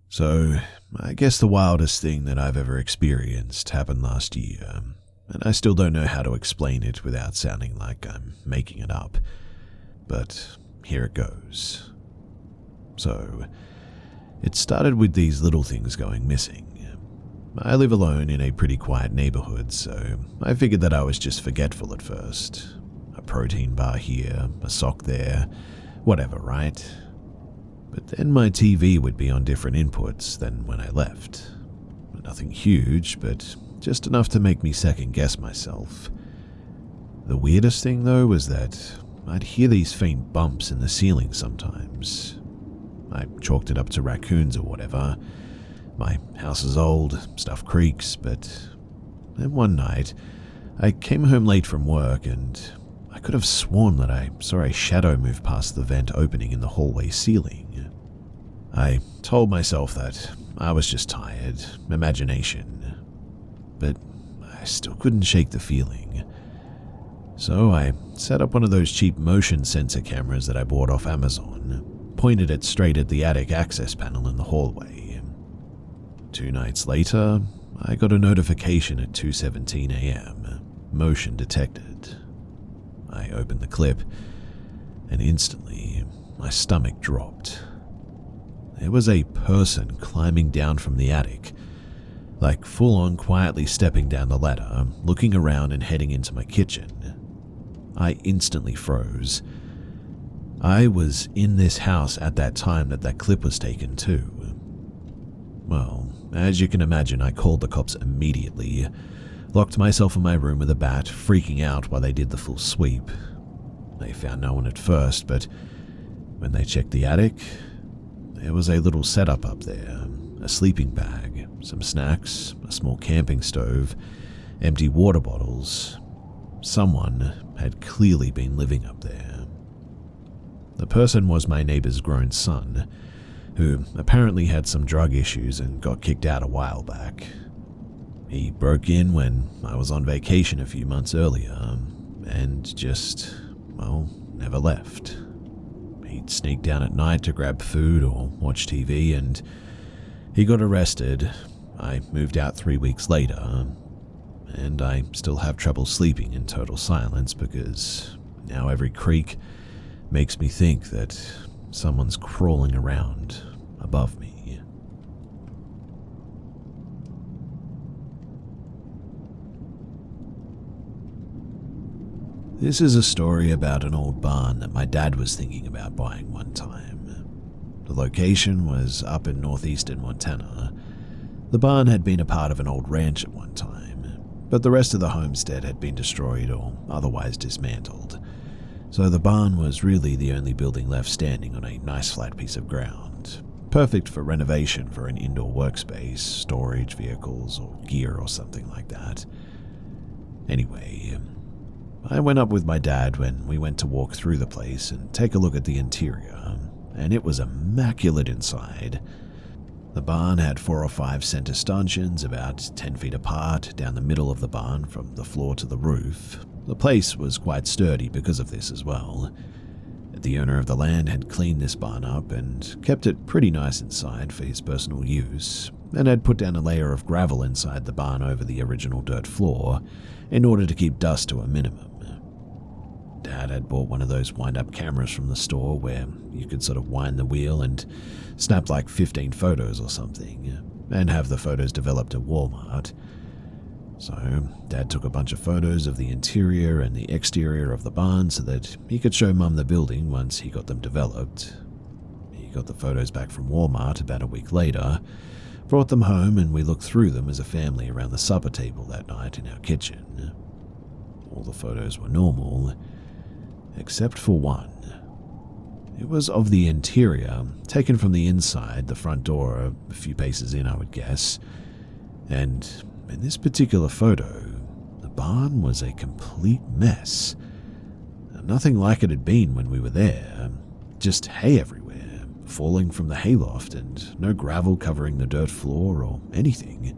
So, I guess the wildest thing that I've ever experienced happened last year, and I still don't know how to explain it without sounding like I'm making it up. But here it goes. So, it started with these little things going missing. I live alone in a pretty quiet neighborhood, so I figured that I was just forgetful at first. A protein bar here, a sock there, whatever, right? But then my TV would be on different inputs than when I left. Nothing huge, but just enough to make me second guess myself. The weirdest thing though was that I'd hear these faint bumps in the ceiling sometimes. I chalked it up to raccoons or whatever. My house is old, stuff creaks, but then one night I came home late from work and I could have sworn that I saw a shadow move past the vent opening in the hallway ceiling. I told myself that I was just tired, imagination, but I still couldn't shake the feeling. So I set up one of those cheap motion sensor cameras that I bought off Amazon, pointed it straight at the attic access panel in the hallway. 2 nights later, I got a notification at 2:17 a.m., motion detected. I opened the clip, and instantly my stomach dropped. There was a person climbing down from the attic, like full-on quietly stepping down the ladder, looking around and heading into my kitchen. I instantly froze. I was in this house at that time that clip was taken too. Well, as you can imagine, I called the cops immediately, locked myself in my room with a bat, freaking out while they did the full sweep. They found no one at first, but when they checked the attic, there was a little setup up there, a sleeping bag, some snacks, a small camping stove, empty water bottles. Someone had clearly been living up there. The person was my neighbor's grown son, who apparently had some drug issues and got kicked out a while back. He broke in when I was on vacation a few months earlier, and just, well, never left. He'd sneak down at night to grab food or watch TV, and he got arrested. I moved out 3 weeks later, and I still have trouble sleeping in total silence because now every creak makes me think that someone's crawling around above me. This is a story about an old barn that my dad was thinking about buying one time. The location was up in northeastern Montana. The barn had been a part of an old ranch at one time, but the rest of the homestead had been destroyed or otherwise dismantled. So the barn was really the only building left standing on a nice flat piece of ground, perfect for renovation for an indoor workspace, storage, vehicles, or gear or something like that. Anyway, I went up with my dad when we went to walk through the place and take a look at the interior, and it was immaculate inside. The barn had 4 or 5 center stanchions about 10 feet apart down the middle of the barn from the floor to the roof. The place was quite sturdy because of this as well. The owner of the land had cleaned this barn up and kept it pretty nice inside for his personal use, and had put down a layer of gravel inside the barn over the original dirt floor in order to keep dust to a minimum. Dad had bought one of those wind-up cameras from the store where you could sort of wind the wheel and snap like 15 photos or something, and have the photos developed at Walmart. So Dad took a bunch of photos of the interior and the exterior of the barn so that he could show Mum the building once he got them developed. He got the photos back from Walmart about a week later, brought them home, and we looked through them as a family around the supper table that night in our kitchen. All the photos were normal, except for one. It was of the interior, taken from the inside, the front door, a few paces in, I would guess. And in this particular photo, the barn was a complete mess. Nothing like it had been when we were there. Just hay everywhere, falling from the hayloft, and no gravel covering the dirt floor or anything.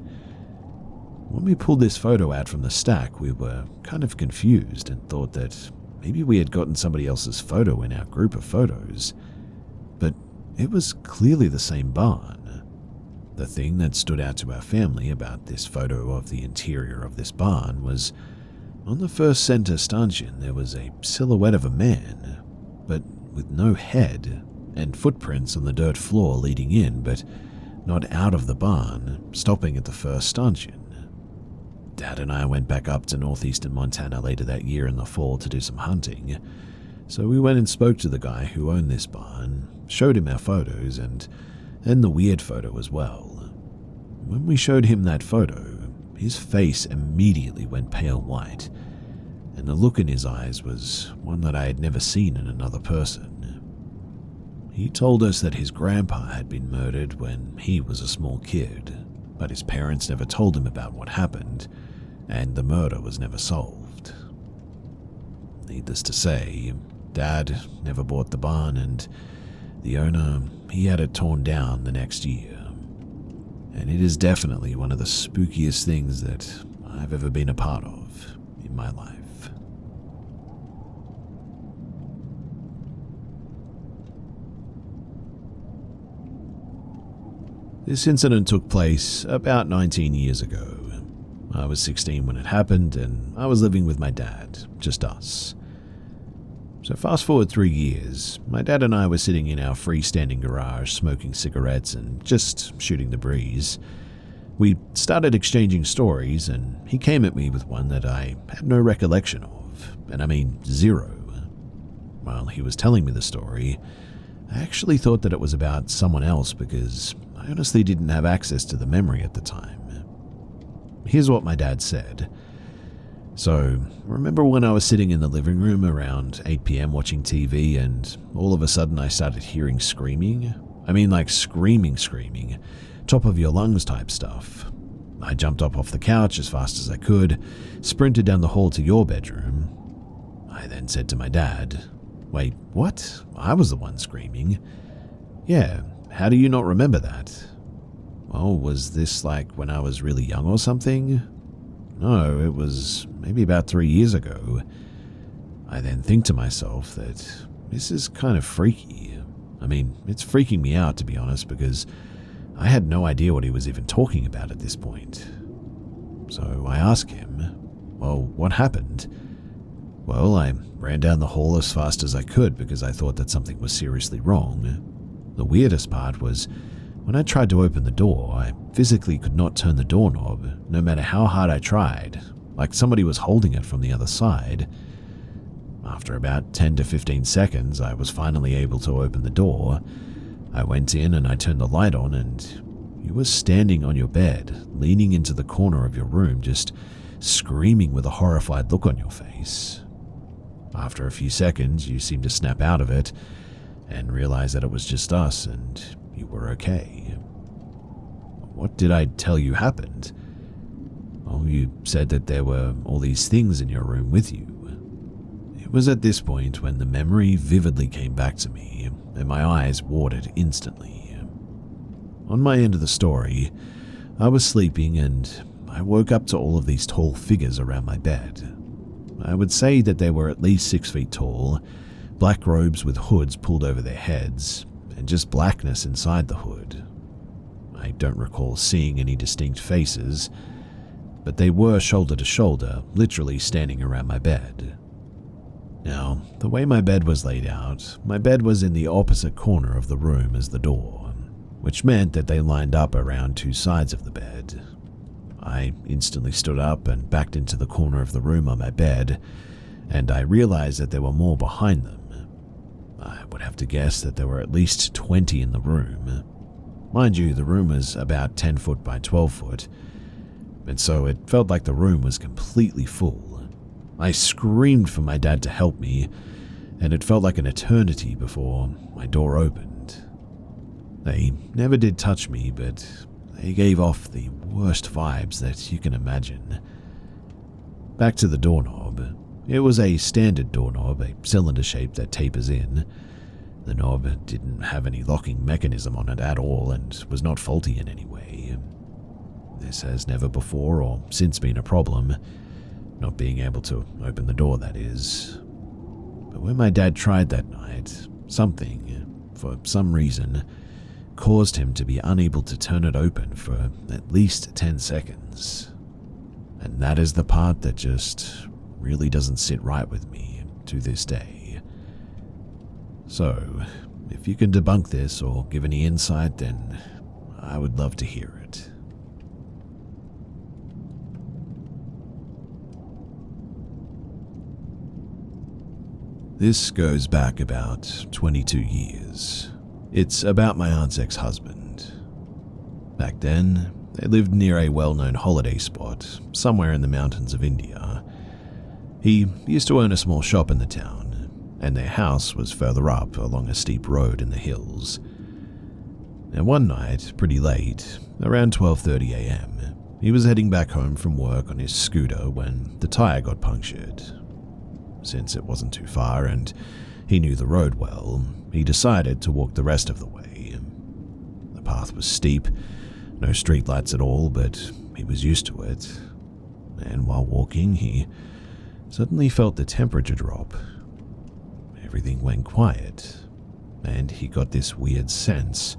When we pulled this photo out from the stack, we were kind of confused and thought that maybe we had gotten somebody else's photo in our group of photos. But it was clearly the same barn. The thing that stood out to our family about this photo of the interior of this barn was on the first center stanchion there was a silhouette of a man, but with no head, and footprints on the dirt floor leading in, but not out of the barn, stopping at the first stanchion. Dad and I went back up to northeastern Montana later that year in the fall to do some hunting, so we went and spoke to the guy who owned this barn, showed him our photos, and the weird photo as well. When we showed him that photo, his face immediately went pale white, and the look in his eyes was one that I had never seen in another person. He told us that his grandpa had been murdered when he was a small kid, but his parents never told him about what happened, and the murder was never solved. Needless to say, Dad never bought the barn, and the owner, he had it torn down the next year. And it is definitely one of the spookiest things that I've ever been a part of in my life. This incident took place about 19 years ago. I was 16 when it happened, and I was living with my dad, just us. So fast forward 3 years, my dad and I were sitting in our freestanding garage smoking cigarettes and just shooting the breeze. We started exchanging stories, and he came at me with one that I had no recollection of, and I mean zero. While he was telling me the story, I actually thought that it was about someone else because I honestly didn't have access to the memory at the time. Here's what my dad said. So, remember when I was sitting in the living room around 8 p.m. watching TV and all of a sudden I started hearing screaming? I mean like screaming, top of your lungs type stuff. I jumped up off the couch as fast as I could, sprinted down the hall to your bedroom. I then said to my dad, "Wait, what? I was the one screaming." "Yeah, how do you not remember that?" "Oh, was this like when I was really young or something?" "No, it was maybe about 3 years ago." I then think to myself that this is kind of freaky. I mean, it's freaking me out to be honest because I had no idea what he was even talking about at this point. So I ask him, "Well, what happened?" "Well, I ran down the hall as fast as I could because I thought that something was seriously wrong. The weirdest part was when I tried to open the door, I physically could not turn the doorknob, no matter how hard I tried, like somebody was holding it from the other side. After about 10 to 15 seconds, I was finally able to open the door. I went in and I turned the light on, and you were standing on your bed, leaning into the corner of your room, just screaming with a horrified look on your face. After a few seconds, you seemed to snap out of it and realize that it was just us and you were okay." "What did I tell you happened?" "Oh, you said that there were all these things in your room with you." It was at this point when the memory vividly came back to me and my eyes watered instantly. On my end of the story, I was sleeping and I woke up to all of these tall figures around my bed. I would say that they were at least 6 feet tall, black robes with hoods pulled over their heads, and just blackness inside the hood. I don't recall seeing any distinct faces, but they were shoulder to shoulder, literally standing around my bed. Now, the way my bed was laid out, my bed was in the opposite corner of the room as the door, which meant that they lined up around 2 sides of the bed. I instantly stood up and backed into the corner of the room on my bed, and I realized that there were more behind them. I would have to guess that there were at least 20 in the room. Mind you, the room was about 10 foot by 12 foot, and so it felt like the room was completely full. I screamed for my dad to help me, and it felt like an eternity before my door opened. They never did touch me, but they gave off the worst vibes that you can imagine. Back to the doorknob. It was a standard doorknob, a cylinder shape that tapers in. The knob didn't have any locking mechanism on it at all and was not faulty in any way. This has never before or since been a problem, not being able to open the door, that is. But when my dad tried that night, something, for some reason, caused him to be unable to turn it open for at least 10 seconds. And that is the part that just really doesn't sit right with me to this day. So, if you can debunk this or give any insight, then I would love to hear it. This goes back about 22 years. It's about my aunt's ex-husband. Back then, they lived near a well-known holiday spot somewhere in the mountains of India. He used to own a small shop in the town, and their house was further up along a steep road in the hills. And one night, pretty late, around 12:30 a.m., he was heading back home from work on his scooter when the tire got punctured. Since it wasn't too far and he knew the road well, he decided to walk the rest of the way. The path was steep, no streetlights at all, but he was used to it. And while walking, he suddenly felt the temperature drop. Everything went quiet, and he got this weird sense,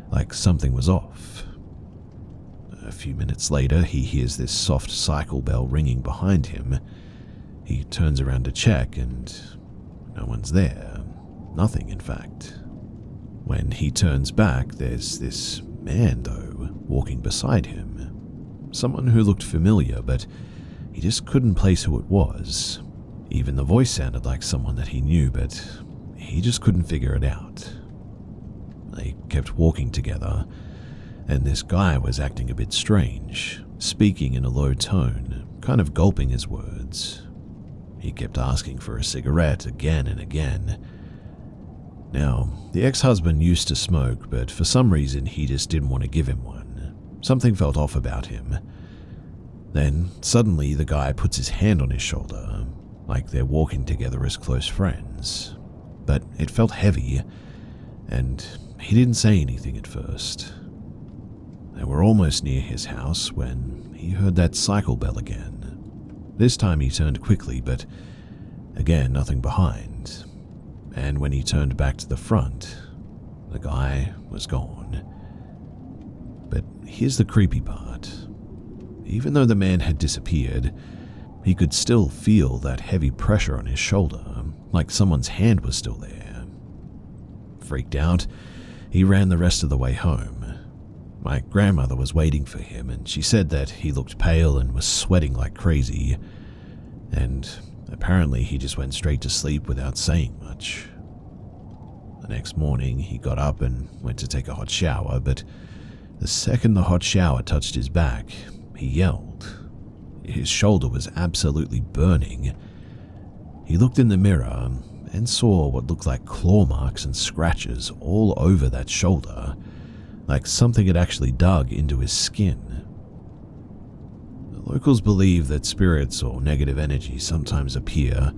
like something was off. A few minutes later, he hears this soft cycle bell ringing behind him. He turns around to check, and no one's there. Nothing, in fact. When he turns back, there's this man, though, walking beside him. Someone who looked familiar, but he just couldn't place who it was. Even the voice sounded like someone that he knew, but he just couldn't figure it out. They kept walking together, and this guy was acting a bit strange, speaking in a low tone, kind of gulping his words. He kept asking for a cigarette again and again. Now, the ex-husband used to smoke, but for some reason he just didn't want to give him one. Something felt off about him. Then, suddenly, the guy puts his hand on his shoulder, like they're walking together as close friends. But it felt heavy, and he didn't say anything at first. They were almost near his house when he heard that cycle bell again. This time he turned quickly, but again, nothing behind. And when he turned back to the front, the guy was gone. But here's the creepy part. Even though the man had disappeared, he could still feel that heavy pressure on his shoulder, like someone's hand was still there. Freaked out, he ran the rest of the way home. My grandmother was waiting for him, and she said that he looked pale and was sweating like crazy, and apparently he just went straight to sleep without saying much. The next morning, he got up and went to take a hot shower, but the second the hot shower touched his back, he yelled. His shoulder was absolutely burning. He looked in the mirror and saw what looked like claw marks and scratches all over that shoulder, like something had actually dug into his skin. The locals believe that spirits or negative energy sometimes appear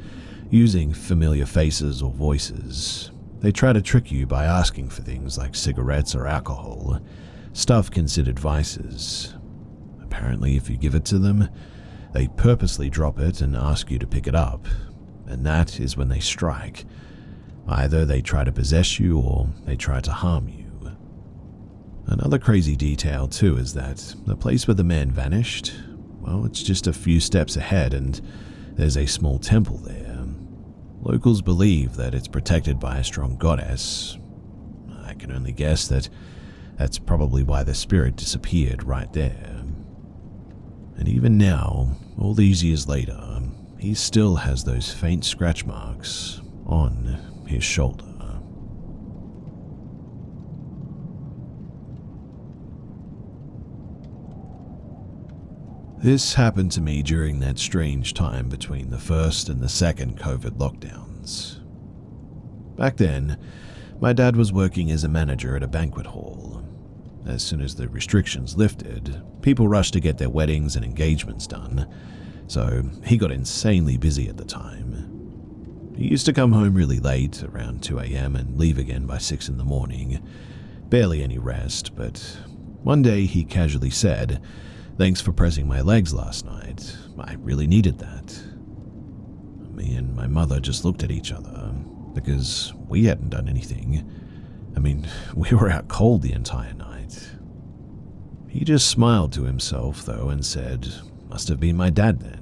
using familiar faces or voices. They try to trick you by asking for things like cigarettes or alcohol, stuff considered vices. Apparently, if you give it to them, they purposely drop it and ask you to pick it up, and that is when they strike. Either they try to possess you or they try to harm you. Another crazy detail, too, is that the place where the man vanished, well, it's just a few steps ahead and there's a small temple there. Locals believe that it's protected by a strong goddess. I can only guess that that's probably why the spirit disappeared right there. And even now, all these years later, he still has those faint scratch marks on his shoulder. This happened to me during that strange time between the first and the second COVID lockdowns. Back then, my dad was working as a manager at a banquet hall. As soon as the restrictions lifted, people rushed to get their weddings and engagements done, so he got insanely busy at the time. He used to come home really late, around 2 a.m., and leave again by 6 in the morning. Barely any rest, but one day he casually said, "Thanks for pressing my legs last night. I really needed that." Me and my mother just looked at each other, because we hadn't done anything. I mean, we were out cold the entire night. He just smiled to himself, though, and said, "Must have been my dad then."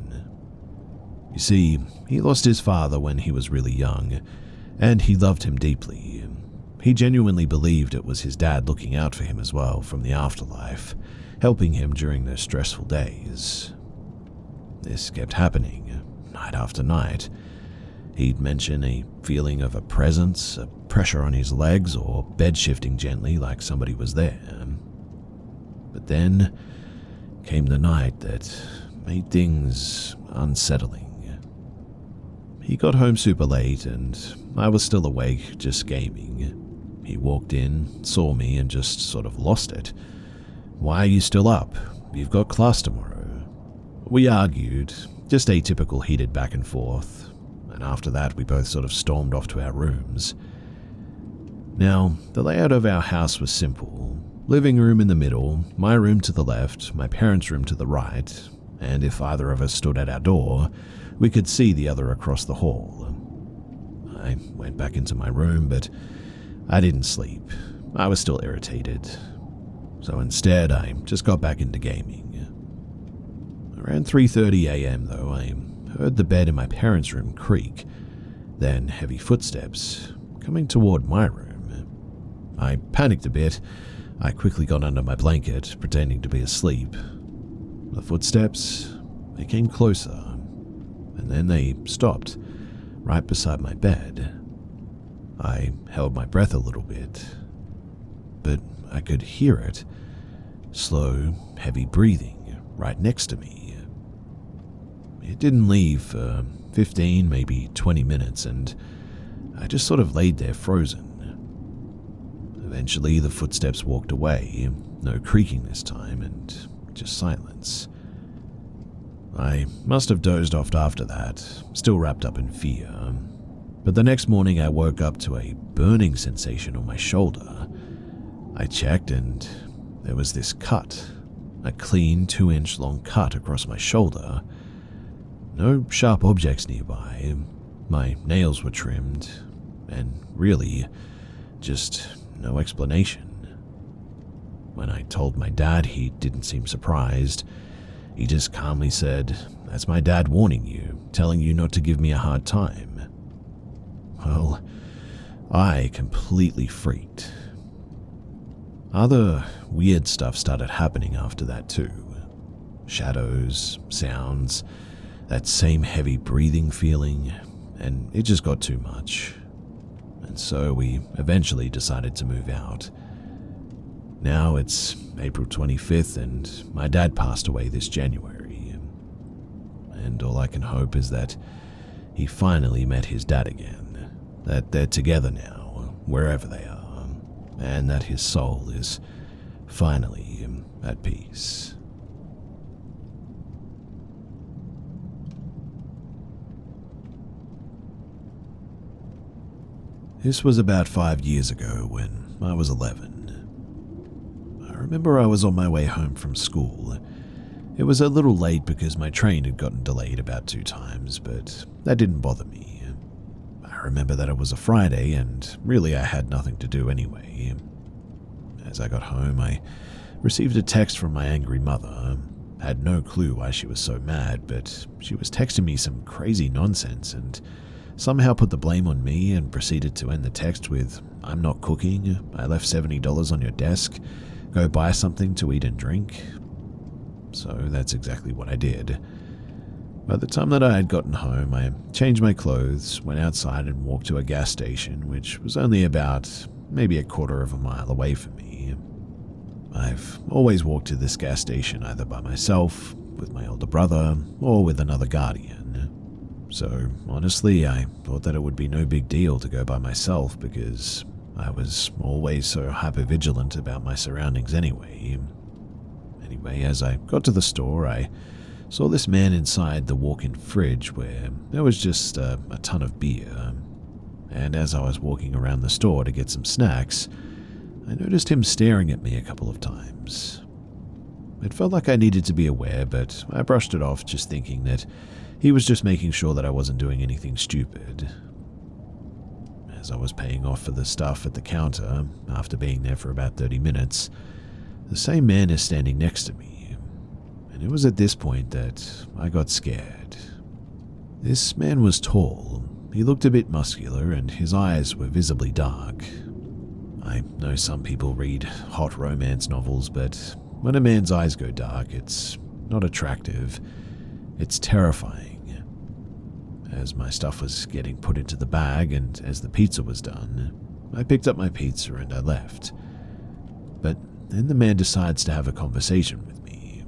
You see, he lost his father when he was really young, and he loved him deeply. He genuinely believed it was his dad looking out for him as well from the afterlife, helping him during those stressful days. This kept happening, night after night. He'd mention a feeling of a presence, a pressure on his legs, or bed shifting gently like somebody was there. But then came the night that made things unsettling. He got home super late and I was still awake, just gaming. He walked in, saw me, and just sort of lost it. "Why are you still up? You've got class tomorrow." We argued, just a typical heated back and forth, and after that we both sort of stormed off to our rooms. Now, the layout of our house was simple. Living room in the middle, my room to the left, my parents' room to the right, and if either of us stood at our door, we could see the other across the hall. I went back into my room, but I didn't sleep. I was still irritated. So instead, I just got back into gaming. Around 3:30 a.m. though, I heard the bed in my parents' room creak, then heavy footsteps coming toward my room. I panicked a bit. I quickly got under my blanket, pretending to be asleep. The footsteps, they came closer, and then they stopped, right beside my bed. I held my breath a little bit, but I could hear it. Slow, heavy breathing right next to me. It didn't leave for 15, maybe 20 minutes, and I just sort of laid there frozen. Eventually, the footsteps walked away, no creaking this time, and just silence. I must have dozed off after that, still wrapped up in fear. But the next morning I woke up to a burning sensation on my shoulder. I checked and there was this cut, a clean 2-inch long cut across my shoulder. No sharp objects nearby, my nails were trimmed, and really, just no explanation. When I told my dad, he didn't seem surprised. He just calmly said, "That's my dad warning you, telling you not to give me a hard time." Well, I completely freaked. Other weird stuff started happening after that too. Shadows, sounds, that same heavy breathing feeling, and it just got too much. And so we eventually decided to move out. Now it's April 25th and my dad passed away this January. And all I can hope is that he finally met his dad again, that they're together now, wherever they are, and that his soul is finally at peace. This was about 5 years ago when I was 11. I remember I was on my way home from school. It was a little late because my train had gotten delayed about 2 times, but that didn't bother me. I remember that it was a Friday and really I had nothing to do anyway. As I got home, I received a text from my angry mother. I had no clue why she was so mad, but she was texting me some crazy nonsense and somehow put the blame on me and proceeded to end the text with, "I'm not cooking, I left $70 on your desk, go buy something to eat and drink." So that's exactly what I did. By the time that I had gotten home, I changed my clothes, went outside and walked to a gas station, which was only about maybe a quarter of a mile away from me. I've always walked to this gas station either by myself, with my older brother, or with another guardian. So honestly, I thought that it would be no big deal to go by myself because I was always so hyper-vigilant about my surroundings anyway. Anyway, as I got to the store, I saw this man inside the walk-in fridge where there was just a ton of beer. And as I was walking around the store to get some snacks, I noticed him staring at me a couple of times. It felt like I needed to be aware, but I brushed it off, just thinking that he was just making sure that I wasn't doing anything stupid. As I was paying off for the stuff at the counter, after being there for about 30 minutes, the same man is standing next to me, and it was at this point that I got scared. This man was tall, he looked a bit muscular, and his eyes were visibly dark. I know some people read hot romance novels, but when a man's eyes go dark, it's not attractive, it's terrifying. As my stuff was getting put into the bag and as the pizza was done, I picked up my pizza and I left. But then the man decides to have a conversation with me.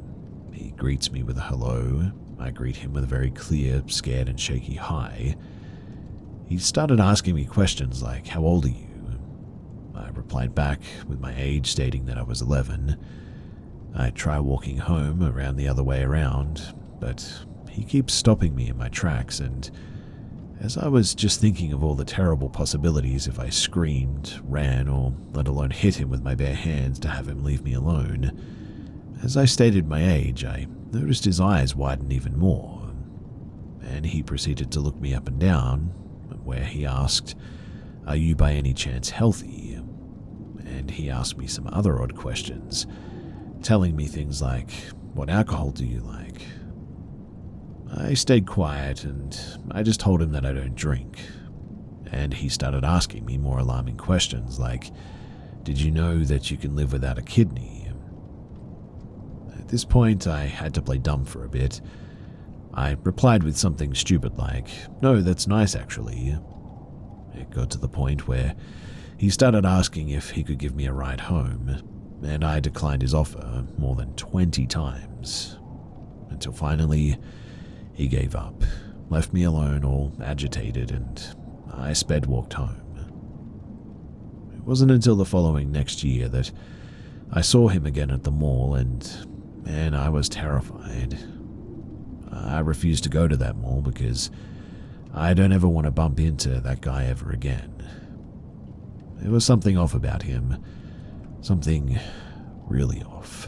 He greets me with a hello. I greet him with a very clear, scared and shaky hi. He started asking me questions like, "How old are you?" I replied back with my age, stating that I was 11. I try walking home around the other way around, but he keeps stopping me in my tracks, and as I was just thinking of all the terrible possibilities if I screamed, ran, or let alone hit him with my bare hands to have him leave me alone, as I stated my age, I noticed his eyes widen even more, and he proceeded to look me up and down, where he asked, "Are you by any chance healthy?" And he asked me some other odd questions, telling me things like, "What alcohol do you like?" I stayed quiet and I just told him that I don't drink. And he started asking me more alarming questions like, "Did you know that you can live without a kidney?" At this point, I had to play dumb for a bit. I replied with something stupid like, "No, that's nice actually." It got to the point where he started asking if he could give me a ride home, and I declined his offer more than 20 times, until finally he gave up, left me alone all agitated, and I sped walked home. It wasn't until the following next year that I saw him again at the mall, and man, I was terrified. I refused to go to that mall because I don't ever want to bump into that guy ever again. There was something off about him, something really off.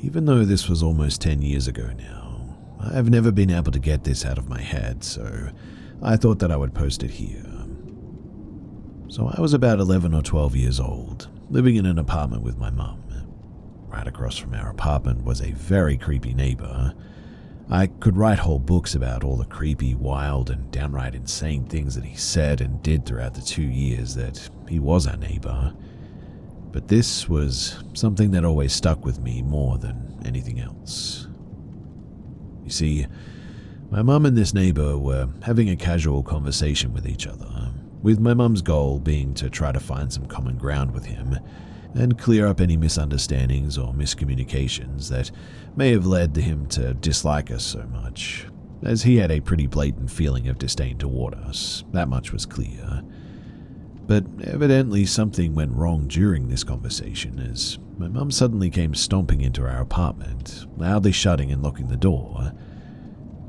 Even though this was almost 10 years ago now, I've never been able to get this out of my head, so I thought that I would post it here. So I was about 11 or 12 years old, living in an apartment with my mum. Right across from our apartment was a very creepy neighbor. I could write whole books about all the creepy, wild, and downright insane things that he said and did throughout the 2 years that he was our neighbor. But this was something that always stuck with me more than anything else. You see, my mum and this neighbor were having a casual conversation with each other, with my mum's goal being to try to find some common ground with him and clear up any misunderstandings or miscommunications that may have led him to dislike us so much, as he had a pretty blatant feeling of disdain toward us, that much was clear. But evidently something went wrong during this conversation, as my mum suddenly came stomping into our apartment, loudly shutting and locking the door.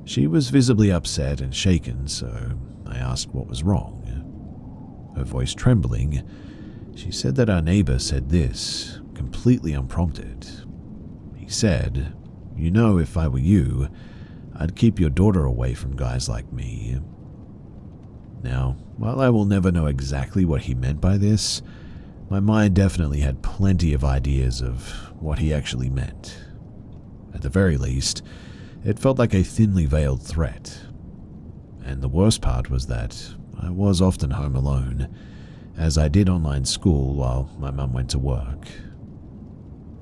She was visibly upset and shaken, so I asked what was wrong. Her voice trembling, she said that our neighbor said this, completely unprompted. He said, "You know, if I were you, I'd keep your daughter away from guys like me." Now, while I will never know exactly what he meant by this, my mind definitely had plenty of ideas of what he actually meant. At the very least, it felt like a thinly veiled threat. And the worst part was that I was often home alone, as I did online school while my mum went to work.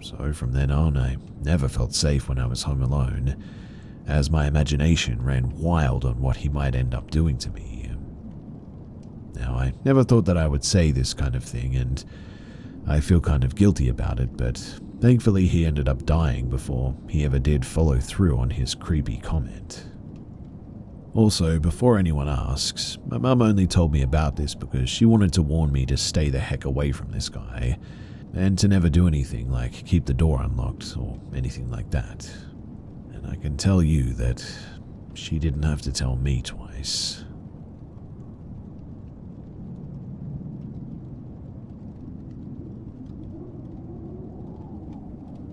So from then on, I never felt safe when I was home alone, as my imagination ran wild on what he might end up doing to me. Now, I never thought that I would say this kind of thing, and I feel kind of guilty about it, but thankfully he ended up dying before he ever did follow through on his creepy comment. Also, before anyone asks, my mum only told me about this because she wanted to warn me to stay the heck away from this guy, and to never do anything like keep the door unlocked or anything like that. And I can tell you that she didn't have to tell me twice.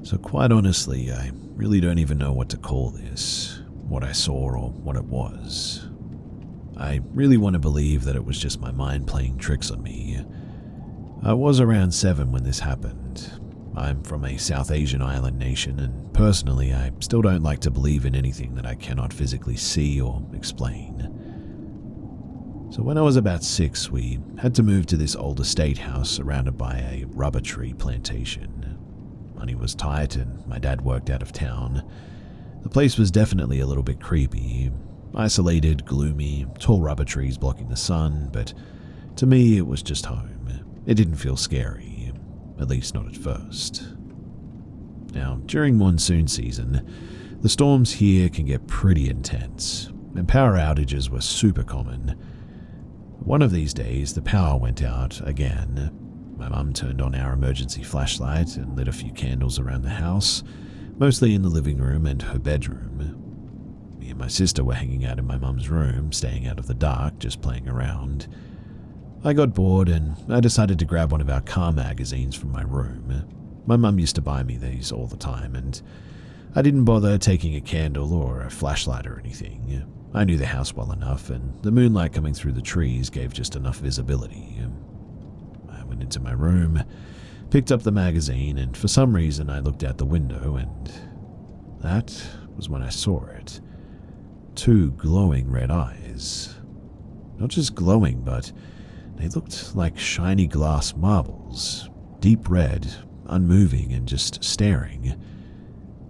So quite honestly, I really don't even know what to call this, what I saw or what it was. I really want to believe that it was just my mind playing tricks on me. I was around 7 when this happened. I'm from a South Asian island nation, and personally, I still don't like to believe in anything that I cannot physically see or explain. So when I was about 6, we had to move to this old estate house surrounded by a rubber tree plantation. Money was tight, and my dad worked out of town. The place was definitely a little bit creepy. Isolated, gloomy, tall rubber trees blocking the sun, but to me it was just home. It didn't feel scary, at least not at first. Now, during monsoon season, the storms here can get pretty intense, and power outages were super common. One of these days, the power went out again. My mum turned on our emergency flashlight and lit a few candles around the house, mostly in the living room and her bedroom. Me and my sister were hanging out in my mum's room, staying out of the dark, just playing around. I got bored and I decided to grab one of our car magazines from my room. My mum used to buy me these all the time, and I didn't bother taking a candle or a flashlight or anything. I knew the house well enough, and the moonlight coming through the trees gave just enough visibility. I went into my room, picked up the magazine, and for some reason I looked out the window, and that was when I saw it. 2 glowing red eyes. Not just glowing, but they looked like shiny glass marbles, deep red, unmoving and just staring.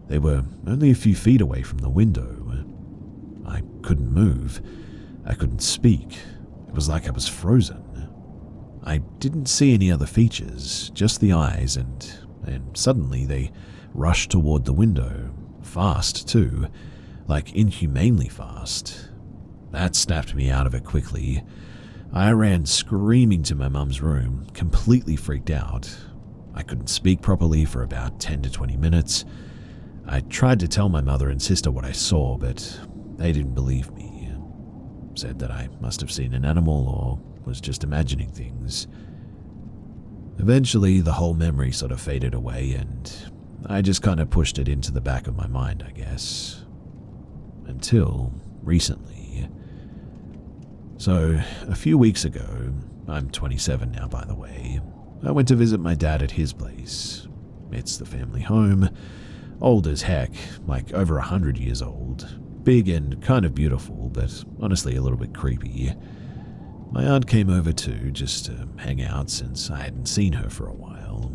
They were only a few feet away from the window. I couldn't move. I couldn't speak. It was like I was frozen. I didn't see any other features, just the eyes, and suddenly they rushed toward the window, fast too, like inhumanely fast. That snapped me out of it quickly. I ran screaming to my mum's room, completely freaked out. I couldn't speak properly for about 10 to 20 minutes. I tried to tell my mother and sister what I saw, but they didn't believe me. Said that I must have seen an animal or was just imagining things. Eventually, the whole memory sort of faded away, and I just kind of pushed it into the back of my mind, I guess. Until recently. So, a few weeks ago, I'm 27 now, by the way, I went to visit my dad at his place. It's the family home, old as heck, like over 100 years old, big and kind of beautiful, but honestly a little bit creepy. My aunt came over too, just to hang out since I hadn't seen her for a while.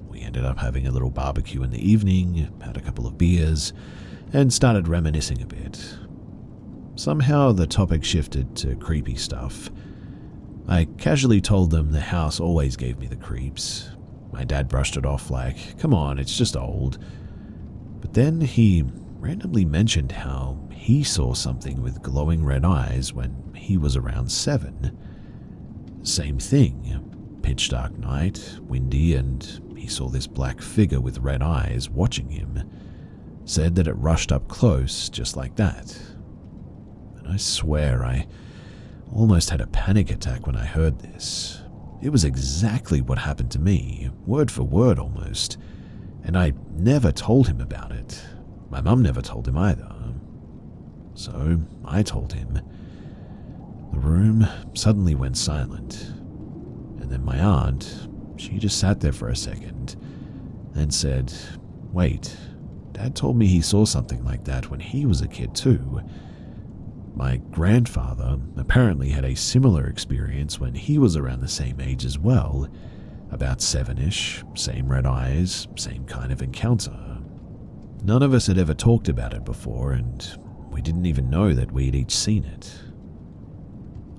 We ended up having a little barbecue in the evening, had a couple of beers, and started reminiscing a bit. Somehow the topic shifted to creepy stuff. I casually told them the house always gave me the creeps. My dad brushed it off like, come on, it's just old. But then he randomly mentioned how he saw something with glowing red eyes when he was around 7. Same thing, pitch dark night, windy, and he saw this black figure with red eyes watching him. Said that it rushed up close just like that. I swear I almost had a panic attack when I heard this. It was exactly what happened to me, word for word almost, and I never told him about it. My mum never told him either. So I told him. The room suddenly went silent, and then my aunt, she just sat there for a second and said, wait, Dad told me he saw something like that when he was a kid too. My grandfather apparently had a similar experience when he was around the same age as well, about 7-ish, same red eyes, same kind of encounter. None of us had ever talked about it before, and we didn't even know that we'd each seen it.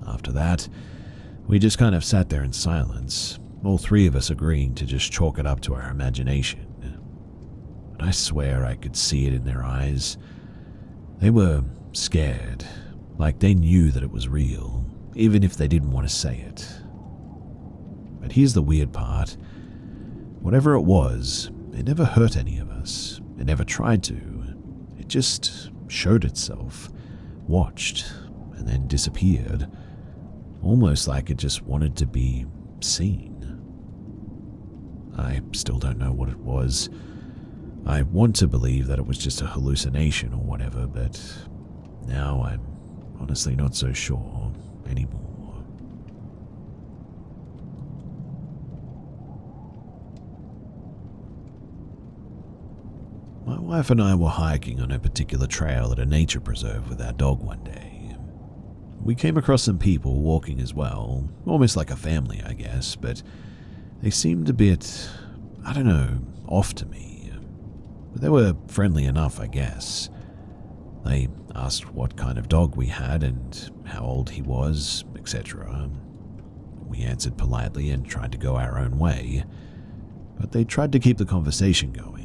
After that, we just kind of sat there in silence, all 3 of us agreeing to just chalk it up to our imagination. But I swear I could see it in their eyes. They were scared, like they knew that it was real, even if they didn't want to say it. But here's the weird part. Whatever it was, it never hurt any of us. It never tried to. It just showed itself, watched, and then disappeared. Almost like it just wanted to be seen. I still don't know what it was. I want to believe that it was just a hallucination or whatever, but now I'm honestly not so sure anymore. My wife and I were hiking on a particular trail at a nature preserve with our dog one day. We came across some people walking as well, almost like a family, I guess, but they seemed a bit, I don't know, off to me. But they were friendly enough, I guess. They asked what kind of dog we had and how old he was, etc. We answered politely and tried to go our own way, but they tried to keep the conversation going.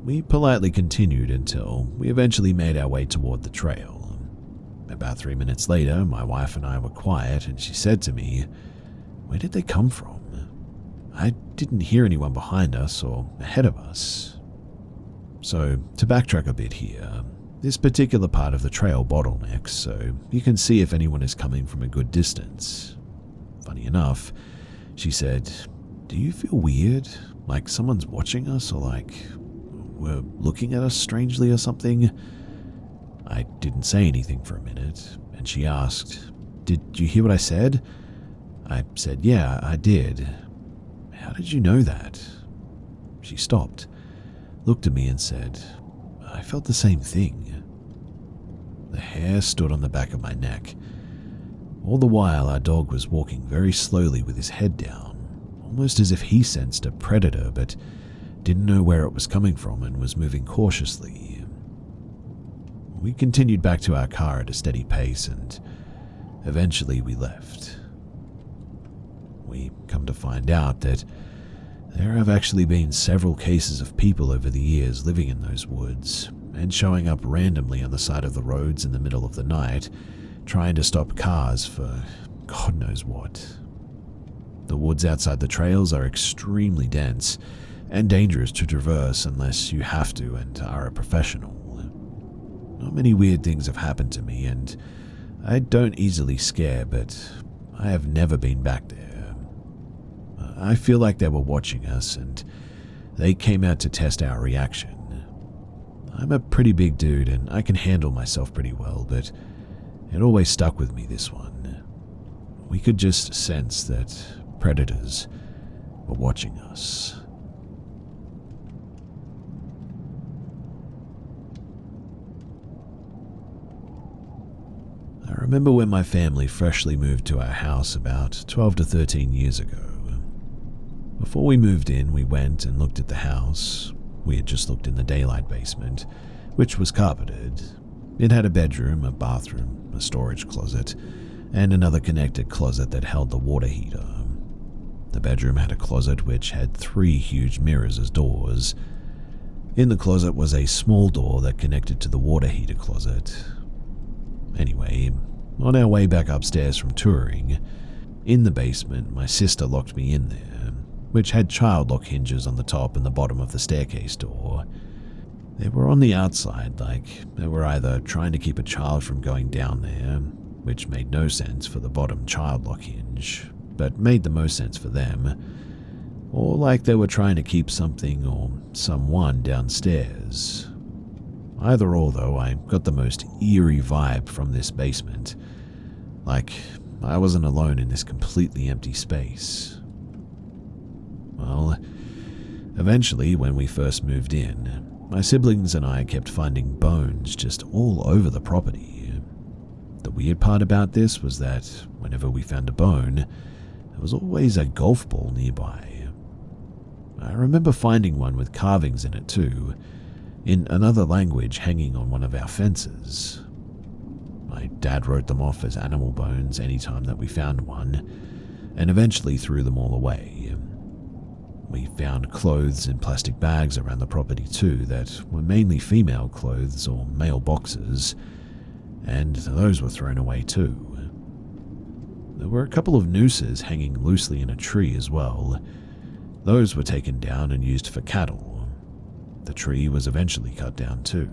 We politely continued until we eventually made our way toward the trail. About 3 minutes later, my wife and I were quiet, and she said to me, "Where did they come from? I didn't hear anyone behind us or ahead of us." So, to backtrack a bit here, this particular part of the trail bottlenecks, so you can see if anyone is coming from a good distance. Funny enough, she said, "Do you feel weird? Like someone's watching us, or like were looking at us strangely or something?" I didn't say anything for a minute, and she asked, "Did you hear what I said?" I said, "Yeah, I did." "How did you know that?" She stopped, looked at me and said, "I felt the same thing." The hair stood on the back of my neck. All the while, our dog was walking very slowly with his head down, almost as if he sensed a predator but didn't know where it was coming from and was moving cautiously. We continued back to our car at a steady pace, and eventually we left. We come to find out that there have actually been several cases of people over the years living in those woods and showing up randomly on the side of the roads in the middle of the night, trying to stop cars for God knows what. The woods outside the trails are extremely dense and dangerous to traverse unless you have to and are a professional. Not many weird things have happened to me, and I don't easily scare, but I have never been back there. I feel like they were watching us, and they came out to test our reaction. I'm a pretty big dude, and I can handle myself pretty well, but it always stuck with me, this one. We could just sense that predators were watching us. I remember when my family freshly moved to our house about 12 to 13 years ago. Before we moved in, we went and looked at the house. We had just looked in the daylight basement, which was carpeted. It had a bedroom, a bathroom, a storage closet, and another connected closet that held the water heater. The bedroom had a closet which had 3 huge mirrors as doors. In the closet was a small door that connected to the water heater closet. Anyway, on our way back upstairs from touring, in the basement, my sister locked me in there, which had child lock hinges on the top and the bottom of the staircase door. They were on the outside, like they were either trying to keep a child from going down there, which made no sense for the bottom child lock hinge, but made the most sense for them, or like they were trying to keep something or someone downstairs. Either or, though, I got the most eerie vibe from this basement, like I wasn't alone in this completely empty space. Well, eventually, when we first moved in, my siblings and I kept finding bones just all over the property. The weird part about this was that whenever we found a bone, there was always a golf ball nearby. I remember finding one with carvings in it too, in another language hanging on one of our fences. My dad wrote them off as animal bones any time that we found one, and eventually threw them all away. We found clothes in plastic bags around the property too that were mainly female clothes or male boxers, and those were thrown away too. There were a couple of nooses hanging loosely in a tree as well. Those were taken down and used for cattle. The tree was eventually cut down too.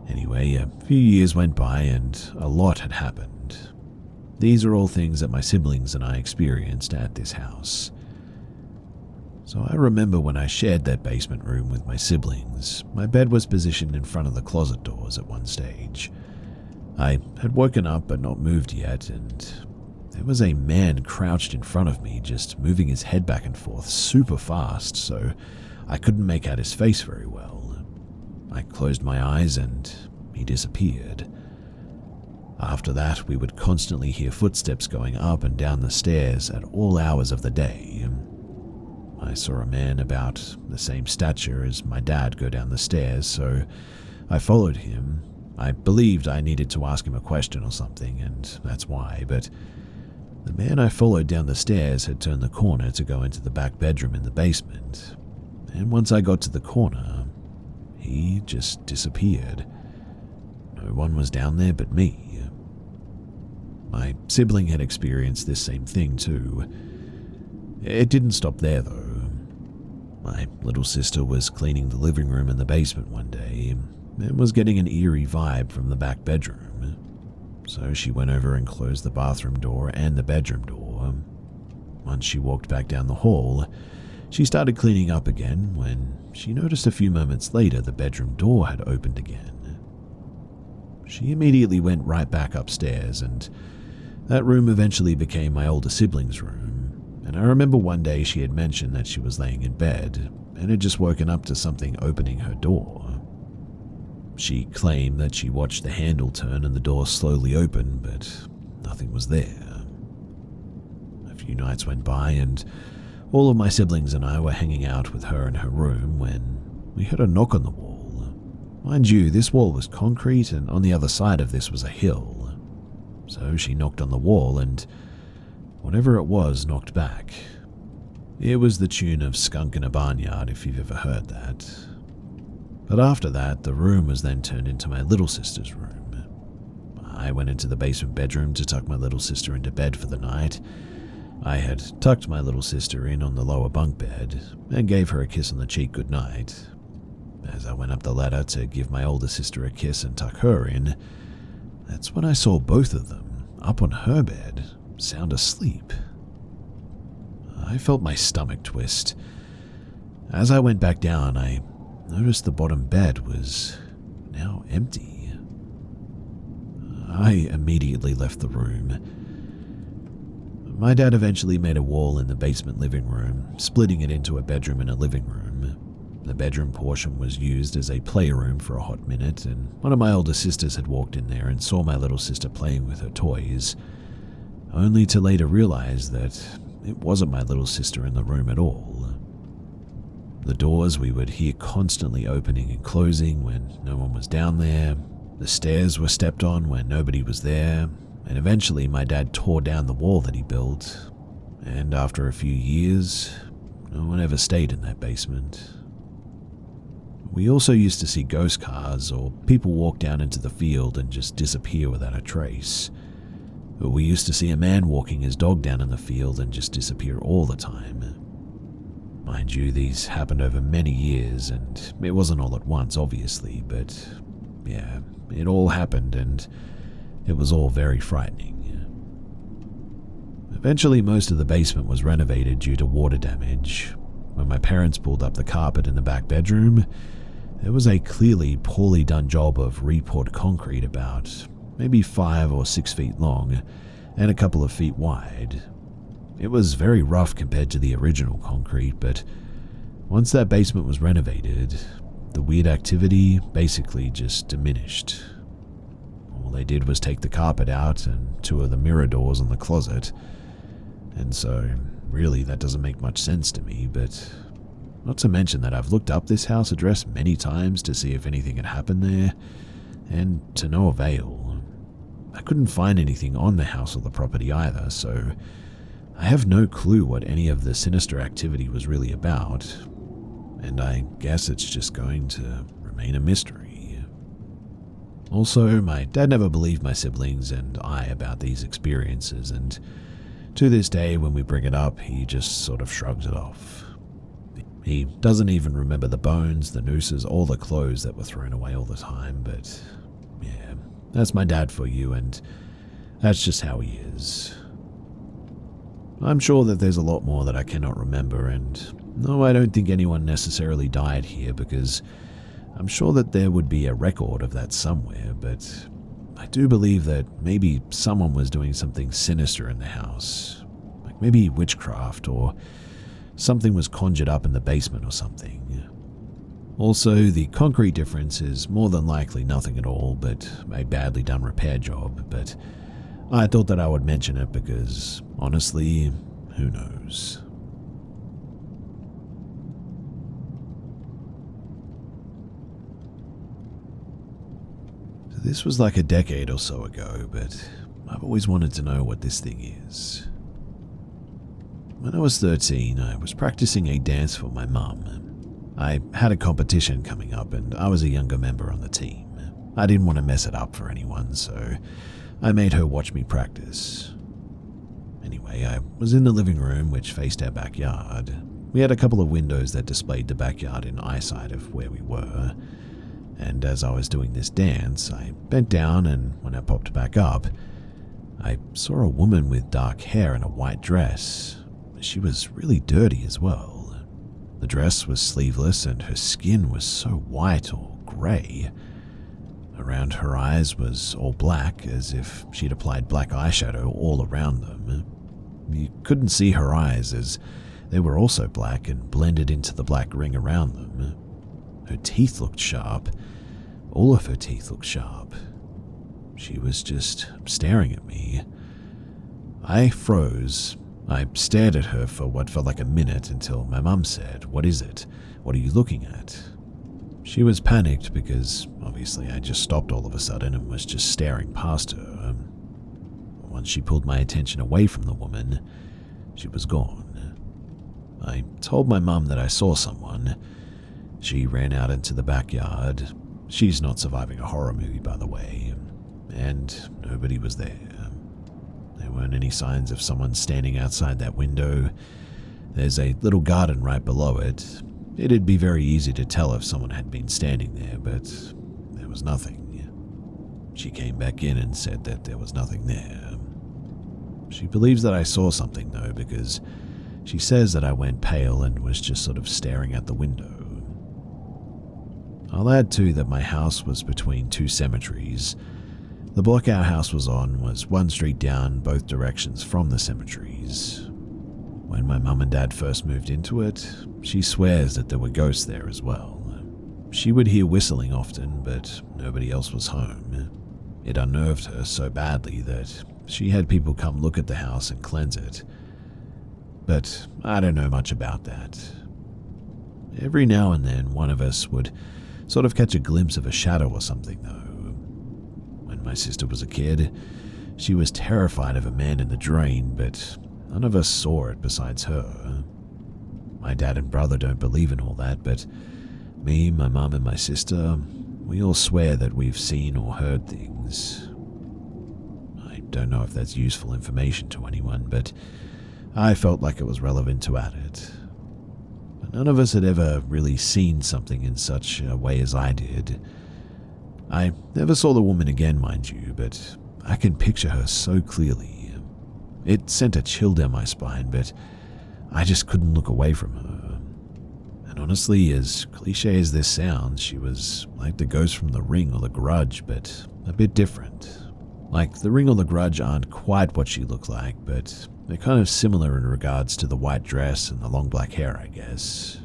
Anyway, a few years went by and a lot had happened. These are all things that my siblings and I experienced at this house. So I remember when I shared that basement room with my siblings, my bed was positioned in front of the closet doors at one stage. I had woken up but not moved yet, and there was a man crouched in front of me, just moving his head back and forth super fast, so I couldn't make out his face very well. I closed my eyes and he disappeared. After that, we would constantly hear footsteps going up and down the stairs at all hours of the day. I saw a man about the same stature as my dad go down the stairs, so I followed him. I believed I needed to ask him a question or something, and that's why, but the man I followed down the stairs had turned the corner to go into the back bedroom in the basement, and once I got to the corner, he just disappeared. No one was down there but me. My sibling had experienced this same thing too. It didn't stop there though. My little sister was cleaning the living room in the basement one day and was getting an eerie vibe from the back bedroom. So she went over and closed the bathroom door and the bedroom door. Once she walked back down the hall, she started cleaning up again when she noticed a few moments later the bedroom door had opened again. She immediately went right back upstairs, and that room eventually became my older sibling's room. And I remember one day she had mentioned that she was laying in bed and had just woken up to something opening her door. She claimed that she watched the handle turn and the door slowly open, but nothing was there. A few nights went by and all of my siblings and I were hanging out with her in her room when we heard a knock on the wall. Mind you, this wall was concrete and on the other side of this was a hill. So she knocked on the wall and whatever it was knocked back. It was the tune of Skunk in a Barnyard, if you've ever heard that. But after that, the room was then turned into my little sister's room. I went into the basement bedroom to tuck my little sister into bed for the night. I had tucked my little sister in on the lower bunk bed and gave her a kiss on the cheek goodnight. As I went up the ladder to give my older sister a kiss and tuck her in, that's when I saw both of them, up on her bed, sound asleep. I felt my stomach twist. As I went back down, I noticed the bottom bed was now empty. I immediately left the room. My dad eventually made a wall in the basement living room, splitting it into a bedroom and a living room. The bedroom portion was used as a playroom for a hot minute, and one of my older sisters had walked in there and saw my little sister playing with her toys, only to later realize that it wasn't my little sister in the room at all. The doors we would hear constantly opening and closing when no one was down there. The stairs were stepped on when nobody was there, and eventually my dad tore down the wall that he built, and after a few years, no one ever stayed in that basement. We also used to see ghost cars or people walk down into the field and just disappear without a trace. But we used to see a man walking his dog down in the field and just disappear all the time. Mind you, these happened over many years, and it wasn't all at once, obviously, but yeah, it all happened, and it was all very frightening. Eventually, most of the basement was renovated due to water damage. When my parents pulled up the carpet in the back bedroom, there was a clearly poorly done job of re-poured concrete about maybe 5 or 6 feet long and a couple of feet wide. It was very rough compared to the original concrete, but once that basement was renovated, the weird activity basically just diminished. All they did was take the carpet out and 2 of the mirror doors on the closet, and so really that doesn't make much sense to me, but not to mention that I've looked up this house address many times to see if anything had happened there, and to no avail. I couldn't find anything on the house or the property either, so I have no clue what any of the sinister activity was really about, and I guess it's just going to remain a mystery. Also, my dad never believed my siblings and I about these experiences, and to this day when we bring it up, he just sort of shrugs it off. He doesn't even remember the bones, the nooses, or the clothes that were thrown away all the time, but yeah, that's my dad for you, and that's just how he is. I'm sure that there's a lot more that I cannot remember, and no, I don't think anyone necessarily died here because I'm sure that there would be a record of that somewhere, but I do believe that maybe someone was doing something sinister in the house. Like maybe witchcraft, or something was conjured up in the basement or something. Also, the concrete difference is more than likely nothing at all but a badly done repair job, but I thought that I would mention it because, honestly, who knows? So this was like a decade or so ago, but I've always wanted to know what this thing is. When I was 13, I was practicing a dance for my mum. I had a competition coming up and I was a younger member on the team. I didn't want to mess it up for anyone, so I made her watch me practice. Anyway, I was in the living room which faced our backyard. We had a couple of windows that displayed the backyard in eyesight of where we were, and as I was doing this dance, I bent down and when I popped back up, I saw a woman with dark hair and a white dress. She was really dirty as well. The dress was sleeveless and her skin was so white or grey. Around her eyes was all black, as if she'd applied black eyeshadow all around them. You couldn't see her eyes as they were also black and blended into the black ring around them. Her teeth looked sharp. All of her teeth looked sharp. She was just staring at me. I froze. I stared at her for what felt like a minute until my mum said, "What is it? What are you looking at?" She was panicked because obviously I just stopped all of a sudden and was just staring past her. Once she pulled my attention away from the woman, she was gone. I told my mum that I saw someone. She ran out into the backyard. She's not surviving a horror movie, by the way, and nobody was there. There weren't any signs of someone standing outside that window. There's a little garden right below it. It'd be very easy to tell if someone had been standing there, but there was nothing. She came back in and said that there was nothing there. She believes that I saw something though, because she says that I went pale and was just sort of staring at the window. I'll add too that my house was between two cemeteries. The block our house was on was one street down both directions from the cemeteries. When my mum and dad first moved into it, she swears that there were ghosts there as well. She would hear whistling often, but nobody else was home. It unnerved her so badly that she had people come look at the house and cleanse it. But I don't know much about that. Every now and then, one of us would sort of catch a glimpse of a shadow or something, though. When my sister was a kid, she was terrified of a man in the drain, but none of us saw it besides her. My dad and brother don't believe in all that, but me, my mum, and my sister, we all swear that we've seen or heard things. I don't know if that's useful information to anyone, but I felt like it was relevant to add it. But none of us had ever really seen something in such a way as I did. I never saw the woman again, mind you, but I can picture her so clearly. It sent a chill down my spine, but I just couldn't look away from her. And honestly, as cliche as this sounds, she was like the ghost from The Ring or The Grudge, but a bit different. Like, The Ring or The Grudge aren't quite what she looked like, but they're kind of similar in regards to the white dress and the long black hair, I guess.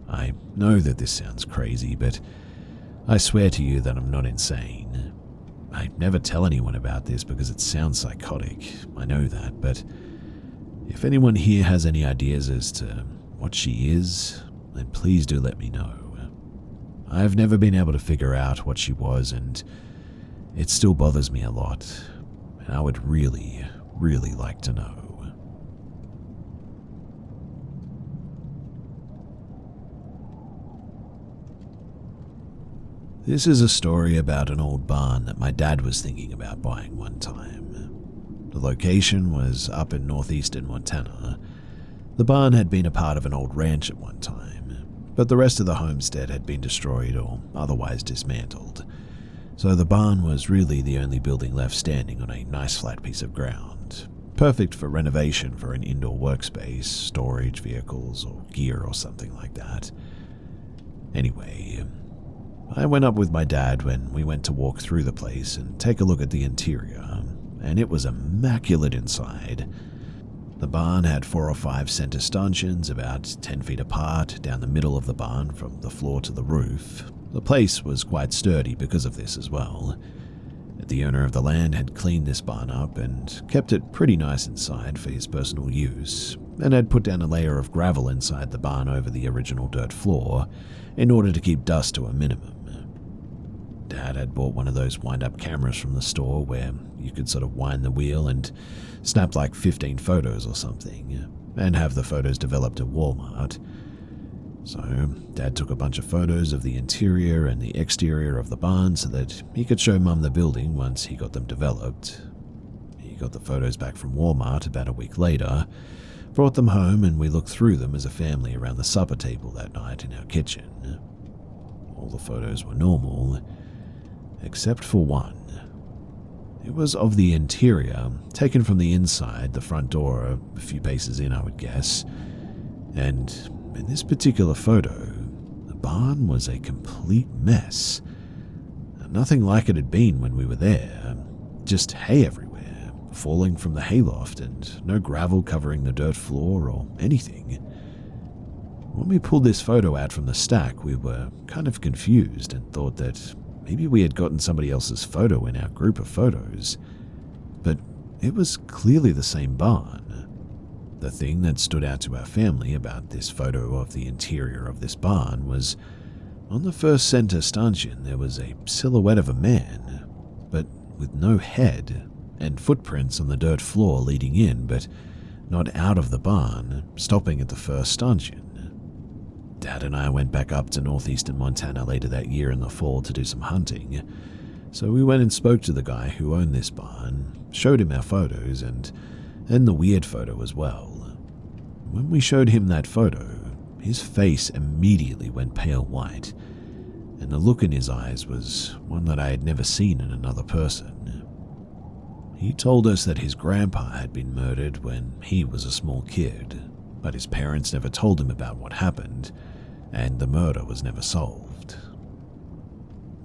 I know that this sounds crazy, but I swear to you that I'm not insane. I never tell anyone about this because it sounds psychotic, I know that, but if anyone here has any ideas as to what she is, then please do let me know. I've never been able to figure out what she was, and it still bothers me a lot, and I would really, really like to know. This is a story about an old barn that my dad was thinking about buying one time. The location was up in northeastern Montana. The barn had been a part of an old ranch at one time, but the rest of the homestead had been destroyed or otherwise dismantled. So the barn was really the only building left standing on a nice flat piece of ground. perfect for renovation for an indoor workspace, storage, vehicles, or gear or something like that. Anyway, I went up with my dad when we went to walk through the place and take a look at the interior, and it was immaculate inside. The barn had 4 or 5 center stanchions about 10 feet apart down the middle of the barn from the floor to the roof. The place was quite sturdy because of this as well. The owner of the land had cleaned this barn up and kept it pretty nice inside for his personal use, and had put down a layer of gravel inside the barn over the original dirt floor in order to keep dust to a minimum. Dad had bought one of those wind-up cameras from the store where you could sort of wind the wheel and snap like 15 photos or something, and have the photos developed at Walmart. So Dad took a bunch of photos of the interior and the exterior of the barn so that he could show Mum the building once he got them developed. He got the photos back from Walmart about a week later, brought them home, and we looked through them as a family around the supper table that night in our kitchen. All the photos were normal, except for one. It was of the interior, taken from the inside, the front door, a few paces in, I would guess. And in this particular photo, the barn was a complete mess. Nothing like it had been when we were there. Just hay everywhere, falling from the hayloft, and no gravel covering the dirt floor or anything. When we pulled this photo out from the stack, we were kind of confused and thought that maybe we had gotten somebody else's photo in our group of photos. But it was clearly the same barn. The thing that stood out to our family about this photo of the interior of this barn was on the first center stanchion there was a silhouette of a man, but with no head, and footprints on the dirt floor leading in, but not out of the barn, stopping at the first stanchion. Dad and I went back up to northeastern Montana later that year in the fall to do some hunting, so we went and spoke to the guy who owned this barn, showed him our photos, and the weird photo as well. When we showed him that photo, his face immediately went pale white, and the look in his eyes was one that I had never seen in another person. He told us that his grandpa had been murdered when he was a small kid, but his parents never told him about what happened, and the murder was never solved.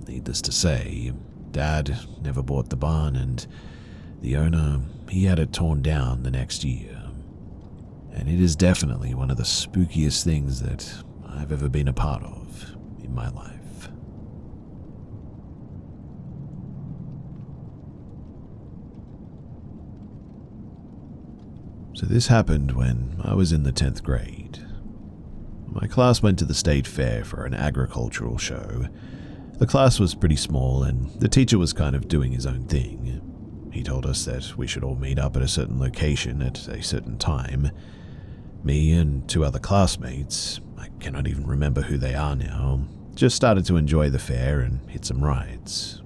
Needless to say, Dad never bought the barn, and the owner, he had it torn down the next year. And it is definitely one of the spookiest things that I've ever been a part of in my life. So this happened when I was in the 10th grade. My class went to the state fair for an agricultural show. The class was pretty small, and the teacher was kind of doing his own thing. He told us that we should all meet up at a certain location at a certain time. Me and 2 other classmates, I cannot even remember who they are now, just started to enjoy the fair and hit some rides.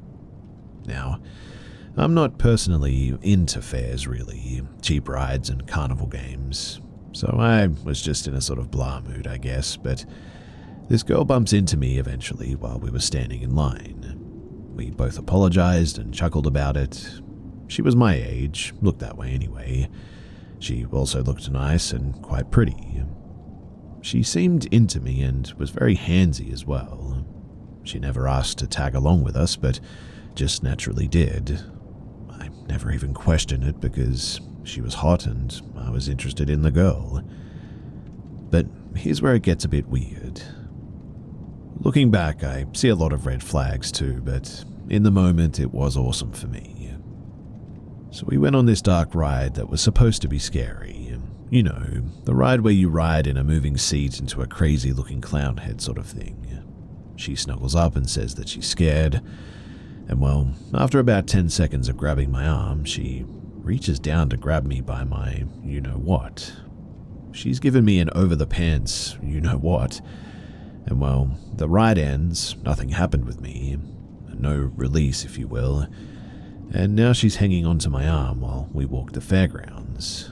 Now, I'm not personally into fairs really, cheap rides and carnival games, so I was just in a sort of blah mood, I guess, but this girl bumps into me eventually while we were standing in line. We both apologized and chuckled about it. She was my age, looked that way anyway. She also looked nice and quite pretty. She seemed into me and was very handsy as well. She never asked to tag along with us, but just naturally did. I never even questioned it because she was hot and I was interested in the girl. But here's where it gets a bit weird. Looking back, I see a lot of red flags too, but in the moment it was awesome for me. So we went on this dark ride that was supposed to be scary. You know, the ride where you ride in a moving seat into a crazy-looking clown head sort of thing. She snuggles up and says that she's scared. And well, after about 10 seconds of grabbing my arm, she reaches down to grab me by my you-know-what. She's given me an over-the-pants you-know-what. And well, the ride ends, nothing happened with me. No release, if you will. And now she's hanging onto my arm while we walk the fairgrounds.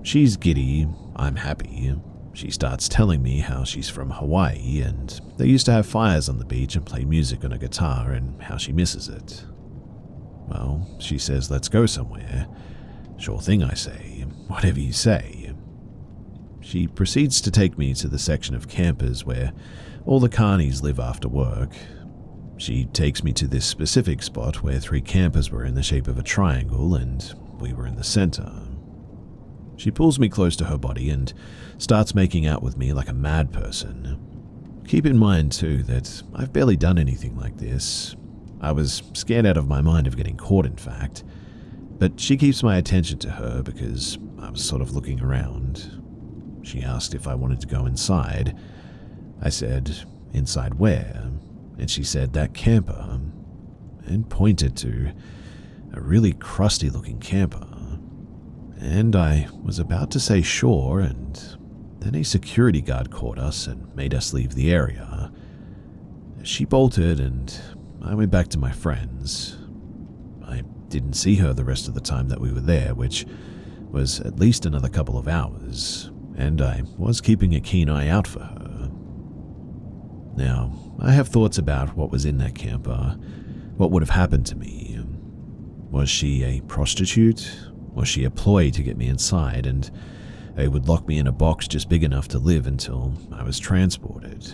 She's giddy, I'm happy. She starts telling me how she's from Hawaii and they used to have fires on the beach and play music on a guitar and how she misses it. Well, she says let's go somewhere. "Sure thing," I say. "Whatever you say." She proceeds to take me to the section of campers where all the carnies live after work. She takes me to this specific spot where 3 campers were in the shape of a triangle and we were in the center. She pulls me close to her body and starts making out with me like a mad person. Keep in mind too that I've barely done anything like this. I was scared out of my mind of getting caught, in fact. But she keeps my attention to her because I was sort of looking around. She asked if I wanted to go inside. I said, "Inside where?" And she said, "That camper," and pointed to a really crusty looking camper. And I was about to say sure, and then a security guard caught us and made us leave the area. She bolted and I went back to my friends. I didn't see her the rest of the time that we were there, which was at least another couple of hours, and I was keeping a keen eye out for her. Now, I have thoughts about what was in that camper, what would have happened to me. Was she a prostitute? Was she a ploy to get me inside, and they would lock me in a box just big enough to live until I was transported?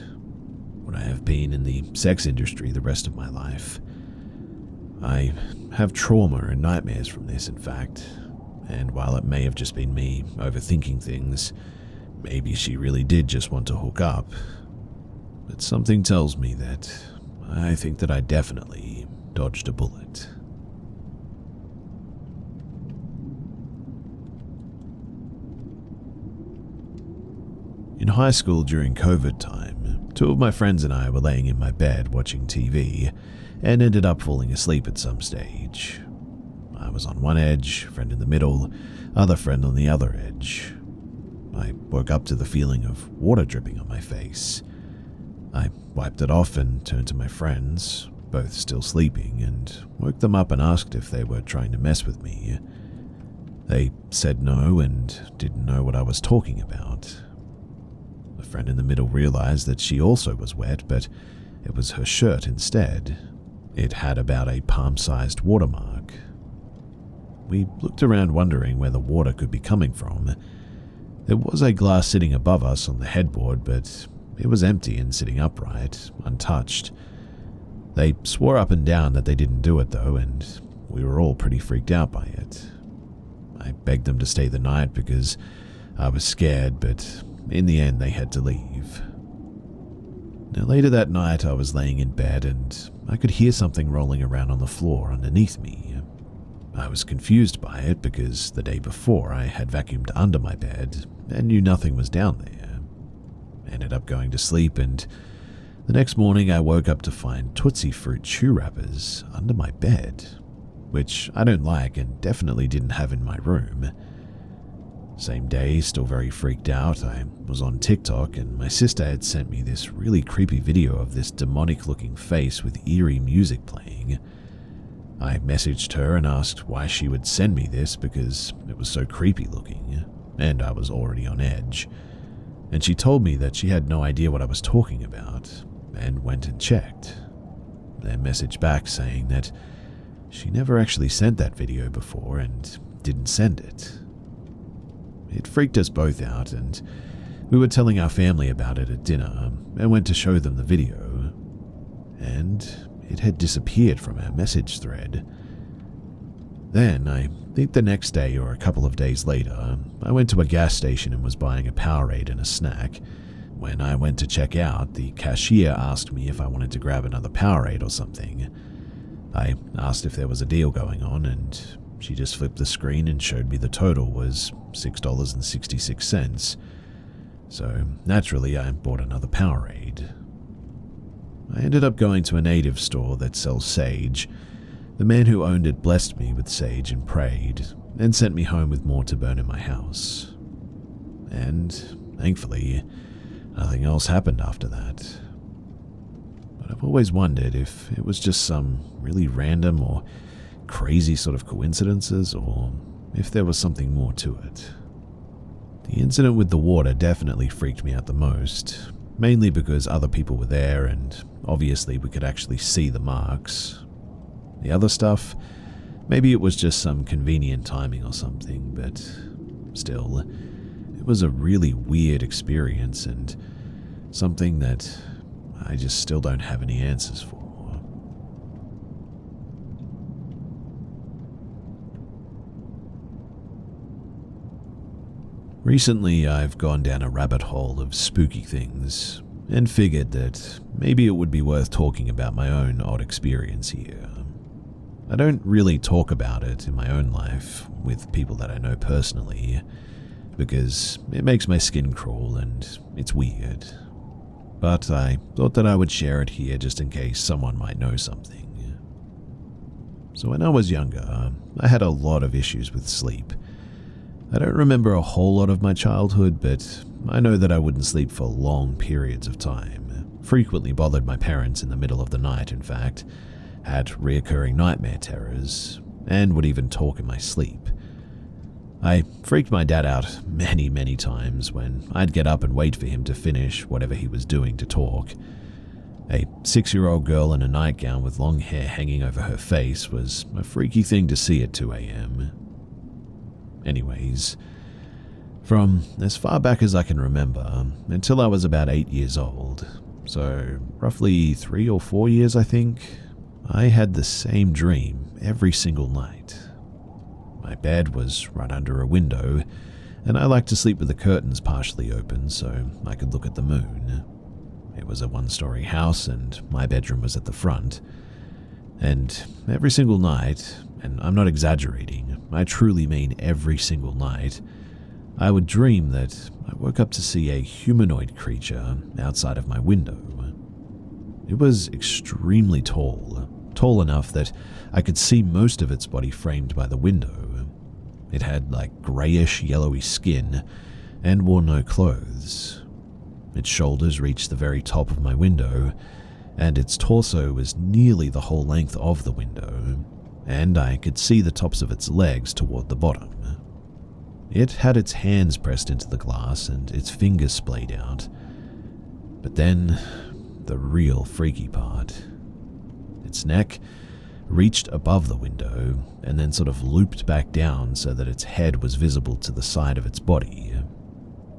Would I have been in the sex industry the rest of my life? I have trauma and nightmares from this, in fact, and while it may have just been me overthinking things, maybe she really did just want to hook up. But something tells me that I think that I definitely dodged a bullet. In high school during COVID time, 2 of my friends and I were laying in my bed watching TV and ended up falling asleep at some stage. I was on one edge, friend in the middle, other friend on the other edge. I woke up to the feeling of water dripping on my face. I wiped it off and turned to my friends, both still sleeping, and woke them up and asked if they were trying to mess with me. They said no and didn't know what I was talking about. The friend in the middle realized that she also was wet, but it was her shirt instead. It had about a palm-sized watermark. We looked around wondering where the water could be coming from. There was a glass sitting above us on the headboard, but it was empty and sitting upright, untouched. They swore up and down that they didn't do it though, and we were all pretty freaked out by it. I begged them to stay the night because I was scared, but in the end they had to leave. Now later that night I was laying in bed and I could hear something rolling around on the floor underneath me. I was confused by it because the day before I had vacuumed under my bed and knew nothing was down there. I ended up going to sleep, and the next morning I woke up to find Tootsie Fruit chew wrappers under my bed, which I don't like and definitely didn't have in my room. Same day, still very freaked out, I was on TikTok and my sister had sent me this really creepy video of this demonic-looking face with eerie music playing. I messaged her and asked why she would send me this because it was so creepy looking, and I was already on edge. And she told me that she had no idea what I was talking about, and went and checked. Then messaged back saying that she never actually sent that video before and didn't send it. It freaked us both out, and we were telling our family about it at dinner and went to show them the video. And it had disappeared from our message thread. Then, I think the next day or a couple of days later, I went to a gas station and was buying a Powerade and a snack. When I went to check out, the cashier asked me if I wanted to grab another Powerade or something. I asked if there was a deal going on, and she just flipped the screen and showed me the total was $6.66. So naturally, I bought another Powerade. I ended up going to a native store that sells sage. The man who owned it blessed me with sage and prayed, and sent me home with more to burn in my house. And, thankfully, nothing else happened after that. But I've always wondered if it was just some really random or crazy sort of coincidences, or if there was something more to it. The incident with the water definitely freaked me out the most, mainly because other people were there and obviously we could actually see the marks. The other stuff, Maybe it was just some convenient timing or something, but still, it was a really weird experience and something that I just still don't have any answers for. Recently, I've gone down a rabbit hole of spooky things and figured that maybe it would be worth talking about my own odd experience here. I don't really talk about it in my own life with people that I know personally because it makes my skin crawl and it's weird. But I thought that I would share it here just in case someone might know something. So when I was younger, I had a lot of issues with sleep. I don't remember a whole lot of my childhood, but I know that I wouldn't sleep for long periods of time. Frequently bothered my parents in the middle of the night, in fact. Had reoccurring nightmare terrors, and would even talk in my sleep. I freaked my dad out many times when I'd get up and wait for him to finish whatever he was doing to talk. A 6-year-old girl in a nightgown with long hair hanging over her face was a freaky thing to see at 2 a.m. Anyways, from as far back as I can remember, until I was about 8 years old, so roughly 3 or 4 years I think, I had the same dream every single night. My bed was right under a window, and I liked to sleep with the curtains partially open so I could look at the moon. It was a 1-story house, and my bedroom was at the front. And every single night, and I'm not exaggerating, I truly mean every single night, I would dream that I woke up to see a humanoid creature outside of my window. It was extremely tall enough that I could see most of its body framed by the window. It had like grayish, yellowy skin and wore no clothes. Its shoulders reached the very top of my window, and its torso was nearly the whole length of the window, and I could see the tops of its legs toward the bottom. It had its hands pressed into the glass and its fingers splayed out. But then, the real freaky part. Its neck reached above the window and then sort of looped back down so that its head was visible to the side of its body.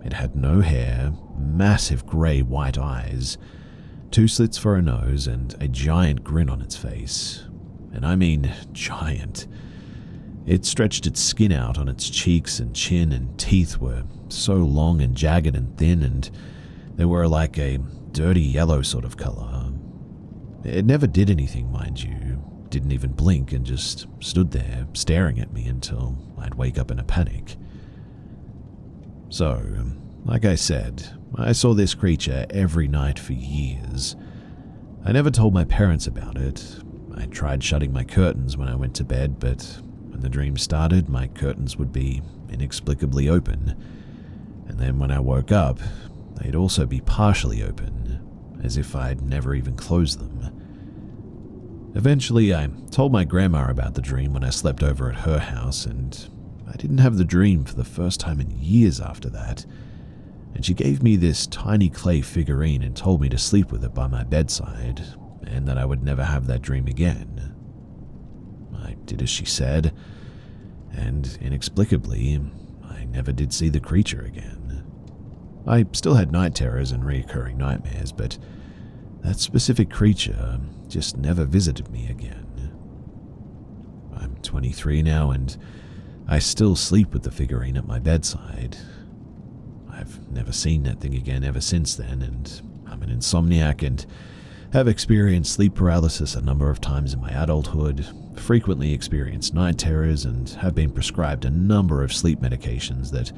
It had no hair, massive grey-white eyes, 2 slits for a nose, and a giant grin on its face. And I mean giant. It stretched its skin out on its cheeks and chin, and teeth were so long and jagged and thin, and they were like a dirty yellow sort of color. It never did anything, mind you, didn't even blink, and just stood there staring at me until I'd wake up in a panic. So, like I said, I saw this creature every night for years. I never told my parents about it. I tried shutting my curtains when I went to bed, but when the dream started, my curtains would be inexplicably open, and then when I woke up, they'd also be partially open, as if I'd never even closed them. Eventually, I told my grandma about the dream when I slept over at her house, and I didn't have the dream for the first time in years after that, and she gave me this tiny clay figurine and told me to sleep with it by my bedside, and that I would never have that dream again. I did as she said, and inexplicably, I never did see the creature again. I still had night terrors and recurring nightmares, but that specific creature just never visited me again. I'm 23 now, and I still sleep with the figurine at my bedside. I've never seen that thing again ever since then, and I'm an insomniac and have experienced sleep paralysis a number of times in my adulthood, frequently experienced night terrors, and have been prescribed a number of sleep medications that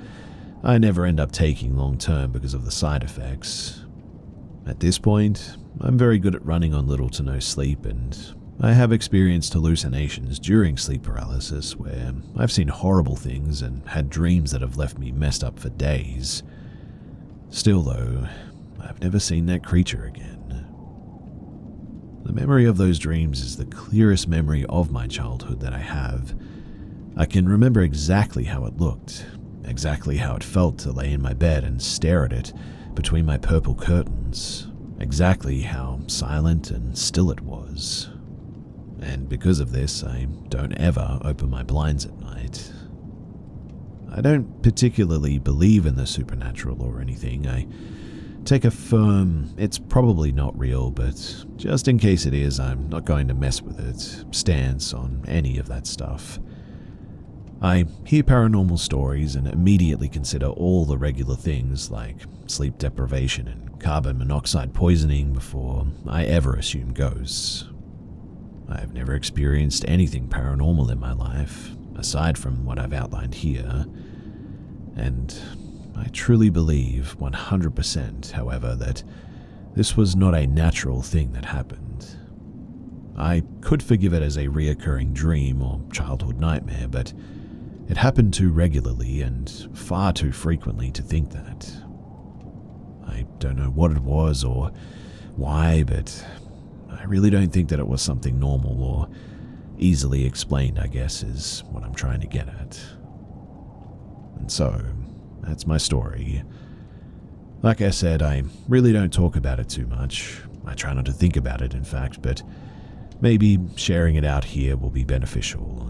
I never end up taking long term because of the side effects. At this point, I'm very good at running on little to no sleep, and I have experienced hallucinations during sleep paralysis where I've seen horrible things and had dreams that have left me messed up for days. Still though, I've never seen that creature again. The memory of those dreams is the clearest memory of my childhood that I have. I can remember exactly how it looked, exactly how it felt to lay in my bed and stare at it between my purple curtains, exactly how silent and still it was. and because of this, I don't ever open my blinds at night. I don't particularly believe in the supernatural or anything. I take a firm, it's probably not real, but just in case it is, I'm not going to mess with it, stance on any of that stuff. I hear paranormal stories and immediately consider all the regular things like sleep deprivation and carbon monoxide poisoning before I ever assume ghosts. I've never experienced anything paranormal in my life, aside from what I've outlined here, and I truly believe 100%, however, that this was not a natural thing that happened. I could forgive it as a reoccurring dream or childhood nightmare, but it happened too regularly and far too frequently to think that. I don't know what it was or why, but I really don't think that it was something normal or easily explained, I guess, is what I'm trying to get at. And so, that's my story. Like I said, I really don't talk about it too much. I try not to think about it, in fact, but maybe sharing it out here will be beneficial.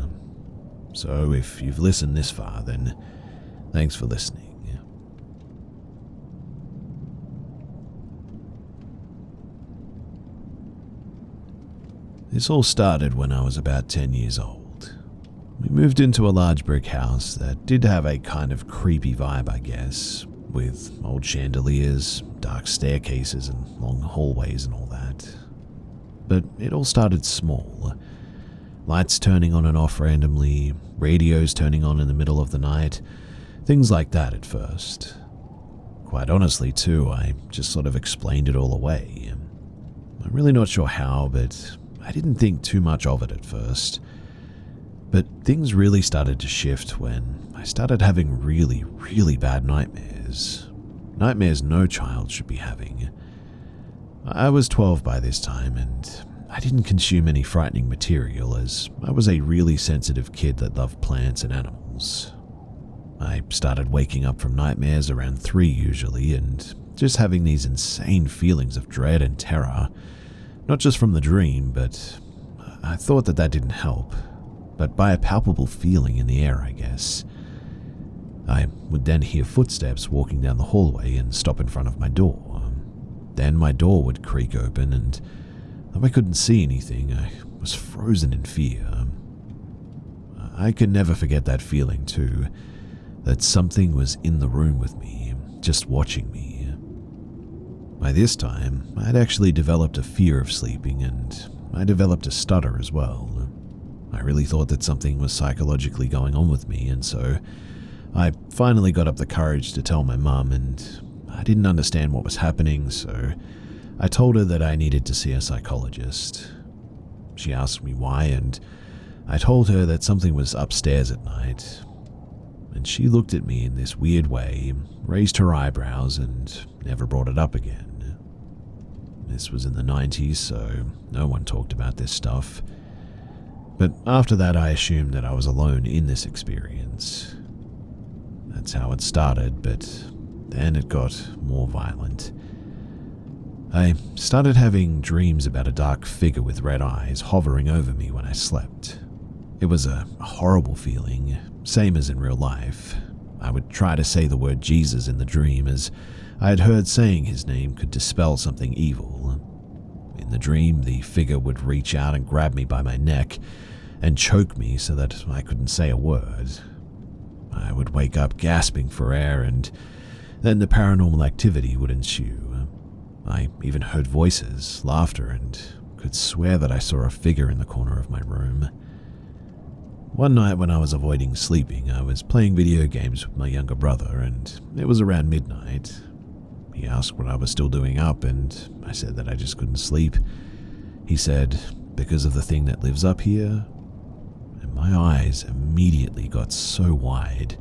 So if you've listened this far, then thanks for listening. This all started when I was about 10 years old. We moved into a large brick house that did have a kind of creepy vibe, I guess, with old chandeliers, dark staircases, and long hallways and all that. But it all started small. Lights turning on and off randomly, radios turning on in the middle of the night, things like that at first. Quite honestly, too, I just sort of explained it all away. I'm really not sure how, but I didn't think too much of it at first. But things really started to shift when I started having really, really bad nightmares. Nightmares no child should be having. I was 12 by this time, and I didn't consume any frightening material as I was a really sensitive kid that loved plants and animals. I started waking up from nightmares around 3 usually, and just having these insane feelings of dread and terror. Not just from the dream, but I thought that didn't help, but by a palpable feeling in the air, I guess. I would then hear footsteps walking down the hallway and stop in front of my door. Then my door would creak open, and though I couldn't see anything, I was frozen in fear. I could never forget that feeling, too, that something was in the room with me, just watching me. By this time, I had actually developed a fear of sleeping, and I developed a stutter as well. I really thought that something was psychologically going on with me, and so I finally got up the courage to tell my mum, and I didn't understand what was happening, so I told her that I needed to see a psychologist. She asked me why, and I told her that something was upstairs at night. And she looked at me in this weird way, raised her eyebrows, and never brought it up again. This was in the 90s, so no one talked about this stuff. But after that, I assumed that I was alone in this experience. That's how it started, but then it got more violent. I started having dreams about a dark figure with red eyes hovering over me when I slept. It was a horrible feeling, same as in real life. I would try to say the word Jesus in the dream, as I had heard saying his name could dispel something evil. In the dream, the figure would reach out and grab me by my neck and choke me so that I couldn't say a word. I would wake up gasping for air, and then the paranormal activity would ensue. I even heard voices, laughter, and could swear that I saw a figure in the corner of my room. One night when I was avoiding sleeping, I was playing video games with my younger brother, and it was around midnight. He asked what I was still doing up, and I said that I just couldn't sleep. He said, "Because of the thing that lives up here?" And my eyes immediately got so wide.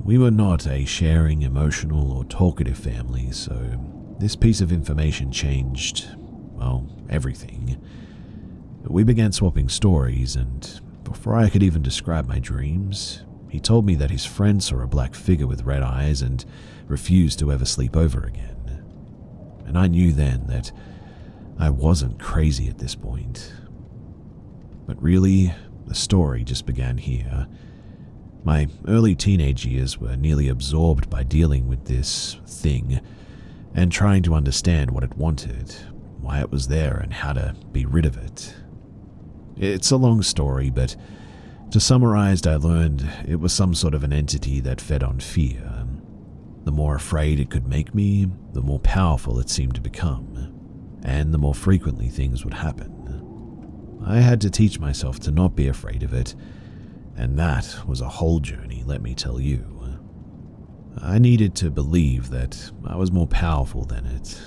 We were not a sharing, emotional, or talkative family, so this piece of information changed, well, everything. We began swapping stories, and before I could even describe my dreams, he told me that his friend saw a black figure with red eyes and refused to ever sleep over again. And I knew then that I wasn't crazy at this point. But really, the story just began here. My early teenage years were nearly absorbed by dealing with this thing and trying to understand what it wanted, why it was there, and how to be rid of it. It's a long story, but to summarize, I learned it was some sort of an entity that fed on fear. The more afraid it could make me, the more powerful it seemed to become, and the more frequently things would happen. I had to teach myself to not be afraid of it, and that was a whole journey, let me tell you. I needed to believe that I was more powerful than it,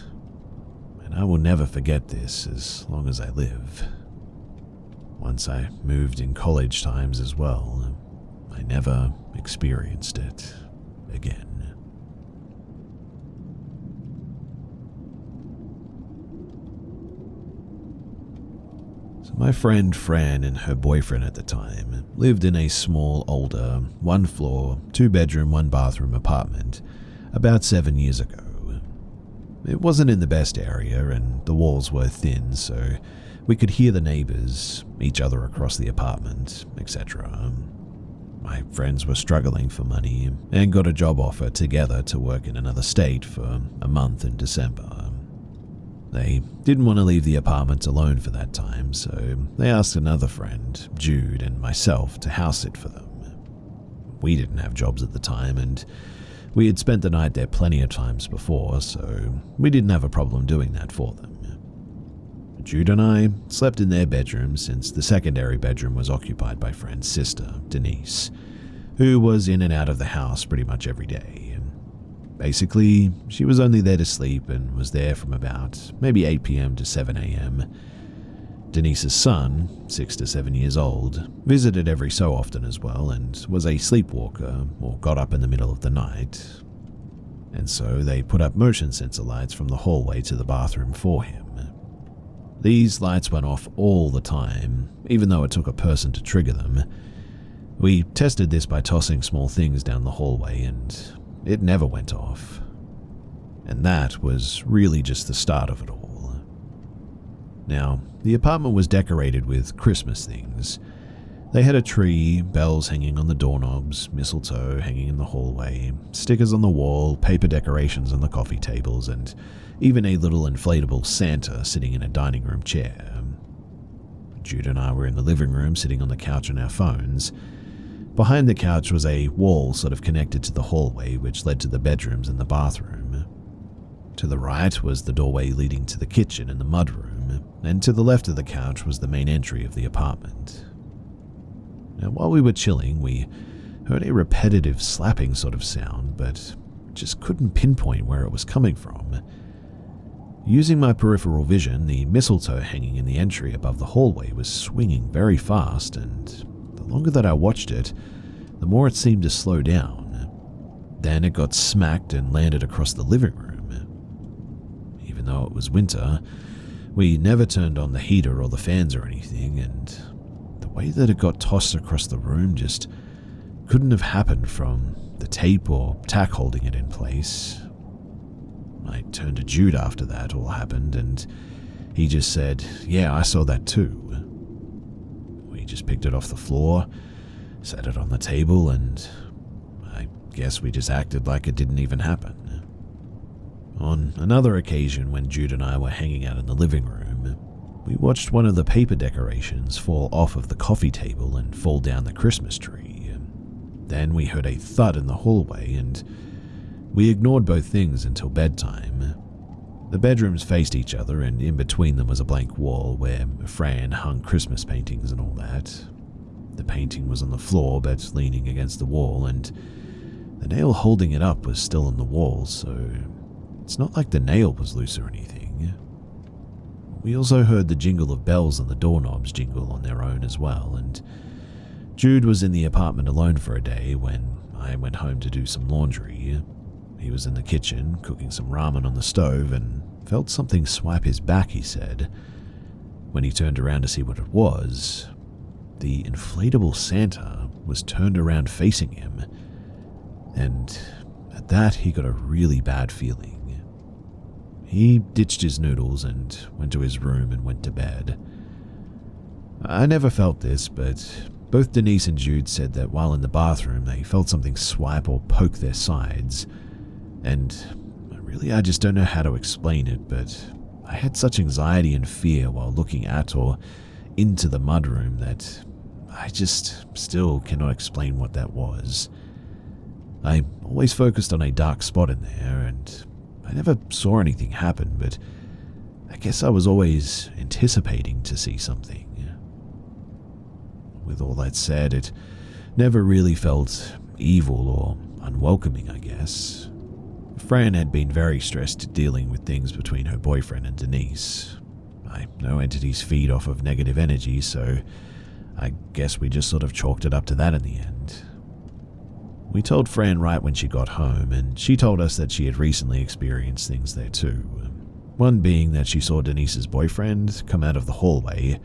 and I will never forget this as long as I live. Once I moved in college times as well, I never experienced it again. So my friend Fran and her boyfriend at the time lived in a small, older, 1-floor, 2-bedroom, 1-bathroom apartment about 7 years ago. It wasn't in the best area and the walls were thin, so we could hear the neighbors, each other across the apartment, etc. My friends were struggling for money and got a job offer together to work in another state for a month in December. They didn't want to leave the apartment alone for that time, so they asked another friend, Jude, and myself to house sit for them. We didn't have jobs at the time, and we had spent the night there plenty of times before, so we didn't have a problem doing that for them. Jude and I slept in their bedroom since the secondary bedroom was occupied by Fran's sister, Denise, who was in and out of the house pretty much every day. Basically, she was only there to sleep and was there from about maybe 8 p.m. to 7 a.m. Denise's son, 6 to 7 years old, visited every so often as well and was a sleepwalker or got up in the middle of the night. And so they put up motion sensor lights from the hallway to the bathroom for him. These lights went off all the time, even though it took a person to trigger them. We tested this by tossing small things down the hallway and it never went off. And that was really just the start of it all. Now, the apartment was decorated with Christmas things. They had a tree, bells hanging on the doorknobs, mistletoe hanging in the hallway, stickers on the wall, paper decorations on the coffee tables, and even a little inflatable Santa sitting in a dining room chair. Jude and I were in the living room sitting on the couch on our phones. Behind the couch was a wall sort of connected to the hallway which led to the bedrooms and the bathroom. To the right was the doorway leading to the kitchen and the mudroom, and to the left of the couch was the main entry of the apartment. Now, while we were chilling, we heard a repetitive slapping sort of sound, but just couldn't pinpoint where it was coming from. Using my peripheral vision, the mistletoe hanging in the entry above the hallway was swinging very fast, and the longer that I watched it, the more it seemed to slow down. Then it got smacked and landed across the living room. Even though it was winter, we never turned on the heater or the fans or anything, and the way that it got tossed across the room just couldn't have happened from the tape or tack holding it in place. I turned to Jude after that all happened, and he just said, "Yeah, I saw that too." We just picked it off the floor, set it on the table, and I guess we just acted like it didn't even happen. On another occasion, when Jude and I were hanging out in the living room, we watched one of the paper decorations fall off of the coffee table and fall down the Christmas tree. Then we heard a thud in the hallway, and we ignored both things until bedtime. The bedrooms faced each other, and in between them was a blank wall where Fran hung Christmas paintings and all that. The painting was on the floor but leaning against the wall, and the nail holding it up was still on the wall, so it's not like the nail was loose or anything. We also heard the jingle of bells on the doorknobs jingle on their own as well, and Jude was in the apartment alone for a day when I went home to do some laundry. He was in the kitchen, cooking some ramen on the stove, and felt something swipe his back, he said. When he turned around to see what it was, the inflatable Santa was turned around facing him, and at that he got a really bad feeling. He ditched his noodles and went to his room and went to bed. I never felt this, but both Denise and Jude said that while in the bathroom they felt something swipe or poke their sides. And really, I just don't know how to explain it, but I had such anxiety and fear while looking at or into the mudroom that I just still cannot explain what that was. I always focused on a dark spot in there, and I never saw anything happen, but I guess I was always anticipating to see something. With all that said, it never really felt evil or unwelcoming, I guess. Fran had been very stressed dealing with things between her boyfriend and Denise. I know entities feed off of negative energy, so I guess we just sort of chalked it up to that in the end. We told Fran right when she got home, and she told us that she had recently experienced things there too. One being that she saw Denise's boyfriend come out of the hallway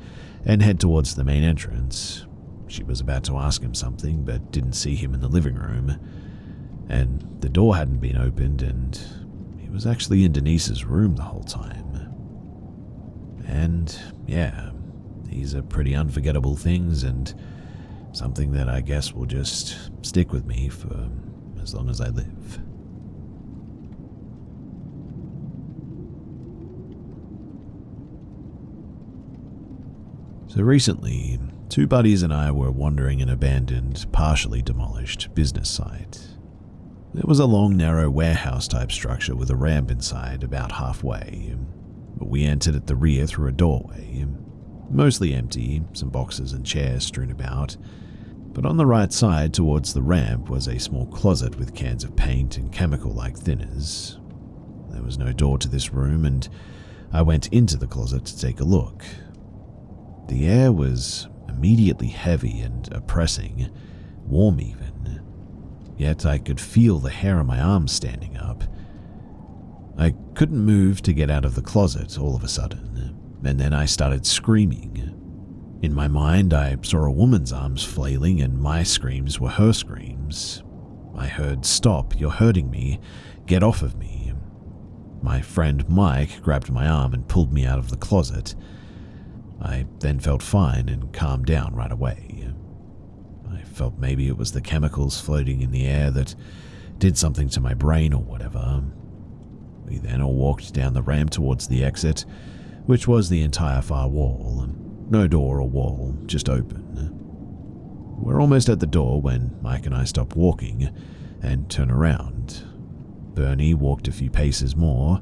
and head towards the main entrance. She was about to ask him something, but didn't see him in the living room, and the door hadn't been opened, and he was actually in Denise's room the whole time. And yeah, these are pretty unforgettable things, and something that I guess will just stick with me for as long as I live. So recently, two buddies and I were wandering an abandoned, partially demolished business site. There was a long, narrow warehouse-type structure with a ramp inside about halfway, but we entered at the rear through a doorway, mostly empty, some boxes and chairs strewn about. But on the right side towards the ramp was a small closet with cans of paint and chemical-like thinners. There was no door to this room, and I went into the closet to take a look. The air was immediately heavy and oppressing, warm even, yet I could feel the hair on my arms standing up. I couldn't move to get out of the closet all of a sudden, and then I started screaming. In my mind, I saw a woman's arms flailing, and my screams were her screams. I heard, "Stop, you're hurting me, get off of me." My friend Mike grabbed my arm and pulled me out of the closet. I then felt fine and calmed down right away. I felt maybe it was the chemicals floating in the air that did something to my brain or whatever. We then all walked down the ramp towards the exit, which was the entire far wall. No door or wall, just open. We're almost at the door when Mike and I stop walking and turn around. Bernie walked a few paces more,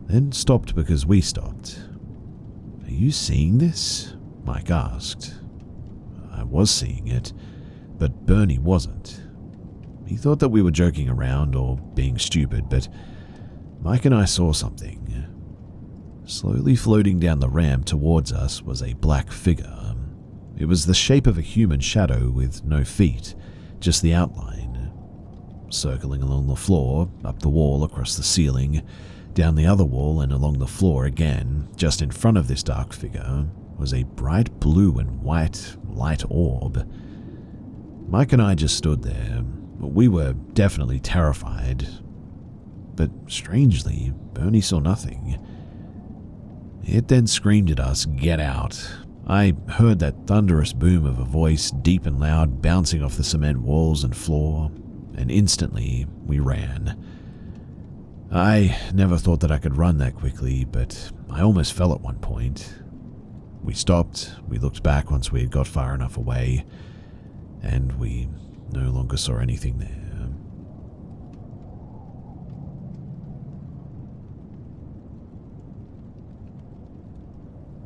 then stopped because we stopped. "Are you seeing this?" Mike asked. I was seeing it, but Bernie wasn't. He thought that we were joking around or being stupid, but Mike and I saw something. Slowly floating down the ramp towards us was a black figure. It was the shape of a human shadow with no feet, just the outline. Circling along the floor, up the wall, across the ceiling, down the other wall and along the floor again, just in front of this dark figure, was a bright blue and white light orb. Mike and I just stood there. We were definitely terrified. But strangely, Bernie saw nothing. It then screamed at us, "Get out." I heard that thunderous boom of a voice, deep and loud, bouncing off the cement walls and floor, and instantly we ran. I never thought that I could run that quickly, but I almost fell at one point. We stopped, we looked back once we had got far enough away, and we no longer saw anything there.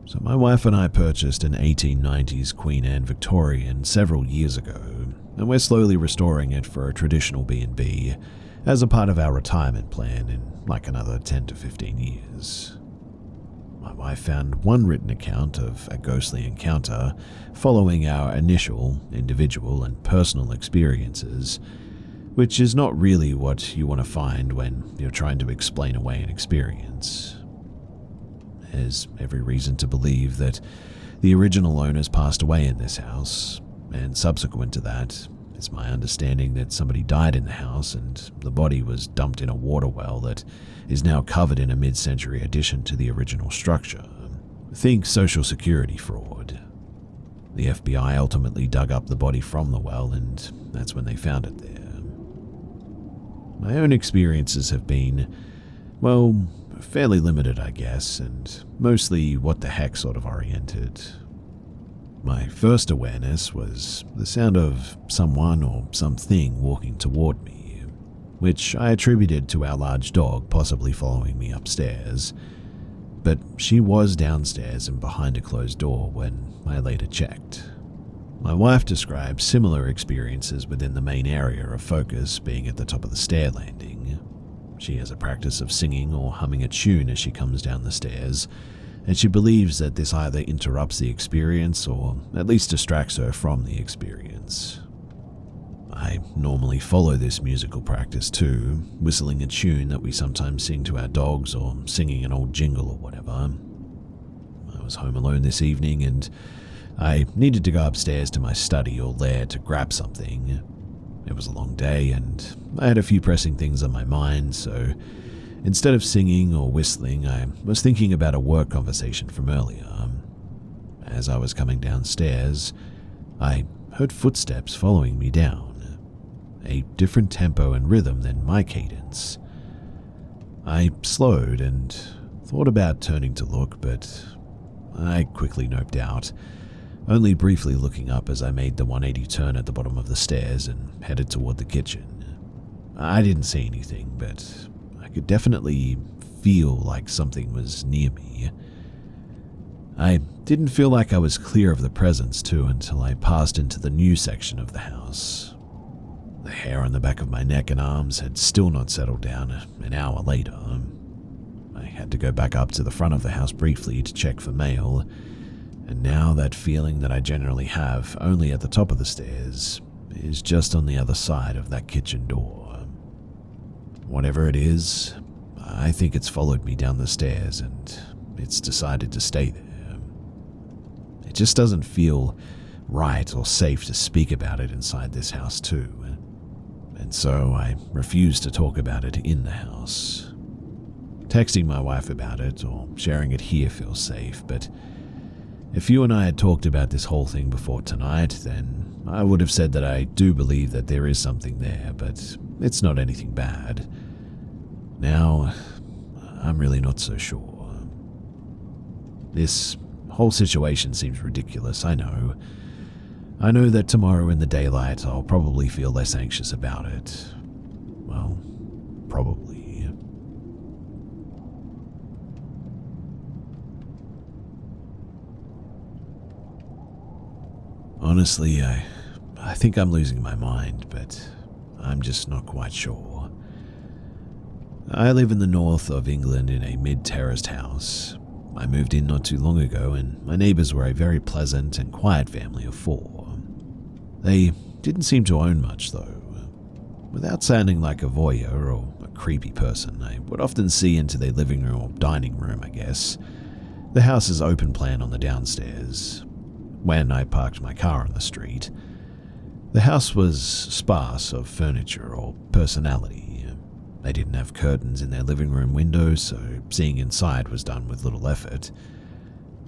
So my wife and I purchased an 1890s Queen Anne Victorian several years ago, and we're slowly restoring it for a traditional B&B as a part of our retirement plan in like another 10 to 15 years. My wife found one written account of a ghostly encounter following our initial individual and personal experiences, which is not really what you want to find when you're trying to explain away an experience. There's every reason to believe that the original owners passed away in this house, and subsequent to that, it's my understanding that somebody died in the house and the body was dumped in a water well that is now covered in a mid-century addition to the original structure. Think Social Security fraud. The FBI ultimately dug up the body from the well, and that's when they found it there. My own experiences have been, well, fairly limited, I guess, and mostly what the heck sort of oriented. My first awareness was the sound of someone or something walking toward me, which I attributed to our large dog possibly following me upstairs, but she was downstairs and behind a closed door when I later checked. My wife describes similar experiences within the main area of focus being at the top of the stair landing. She has a practice of singing or humming a tune as she comes down the stairs, and she believes that this either interrupts the experience or at least distracts her from the experience. I normally follow this musical practice too, whistling a tune that we sometimes sing to our dogs or singing an old jingle or whatever. I was home alone this evening and I needed to go upstairs to my study or lair to grab something. It was a long day and I had a few pressing things on my mind, so instead of singing or whistling, I was thinking about a work conversation from earlier. As I was coming downstairs, I heard footsteps following me down, a different tempo and rhythm than my cadence. I slowed and thought about turning to look, but I quickly noped out, only briefly looking up as I made the 180 turn at the bottom of the stairs and headed toward the kitchen. I didn't see anything, but I could definitely feel like something was near me. I didn't feel like I was clear of the presence too until I passed into the new section of the house. The hair on the back of my neck and arms had still not settled down an hour later. I had to go back up to the front of the house briefly to check for mail, and now that feeling that I generally have only at the top of the stairs is just on the other side of that kitchen door. Whatever it is, I think it's followed me down the stairs and it's decided to stay there. It just doesn't feel right or safe to speak about it inside this house too, and so I refuse to talk about it in the house. Texting my wife about it or sharing it here feels safe, but if you and I had talked about this whole thing before tonight, then I would have said that I do believe that there is something there, but it's not anything bad. Now, I'm really not so sure. This whole situation seems ridiculous, I know. I know that tomorrow in the daylight I'll probably feel less anxious about it. Well, probably. Honestly, I think I'm losing my mind, but I'm just not quite sure. I live in the north of England in a mid-terraced house. I moved in not too long ago, and my neighbours were a very pleasant and quiet family of 4. They didn't seem to own much, though. Without sounding like a voyeur or a creepy person, I would often see into their living room or dining room, I guess. The house's open plan on the downstairs. When I parked my car on the street, the house was sparse of furniture or personality. They didn't have curtains in their living room windows, so seeing inside was done with little effort.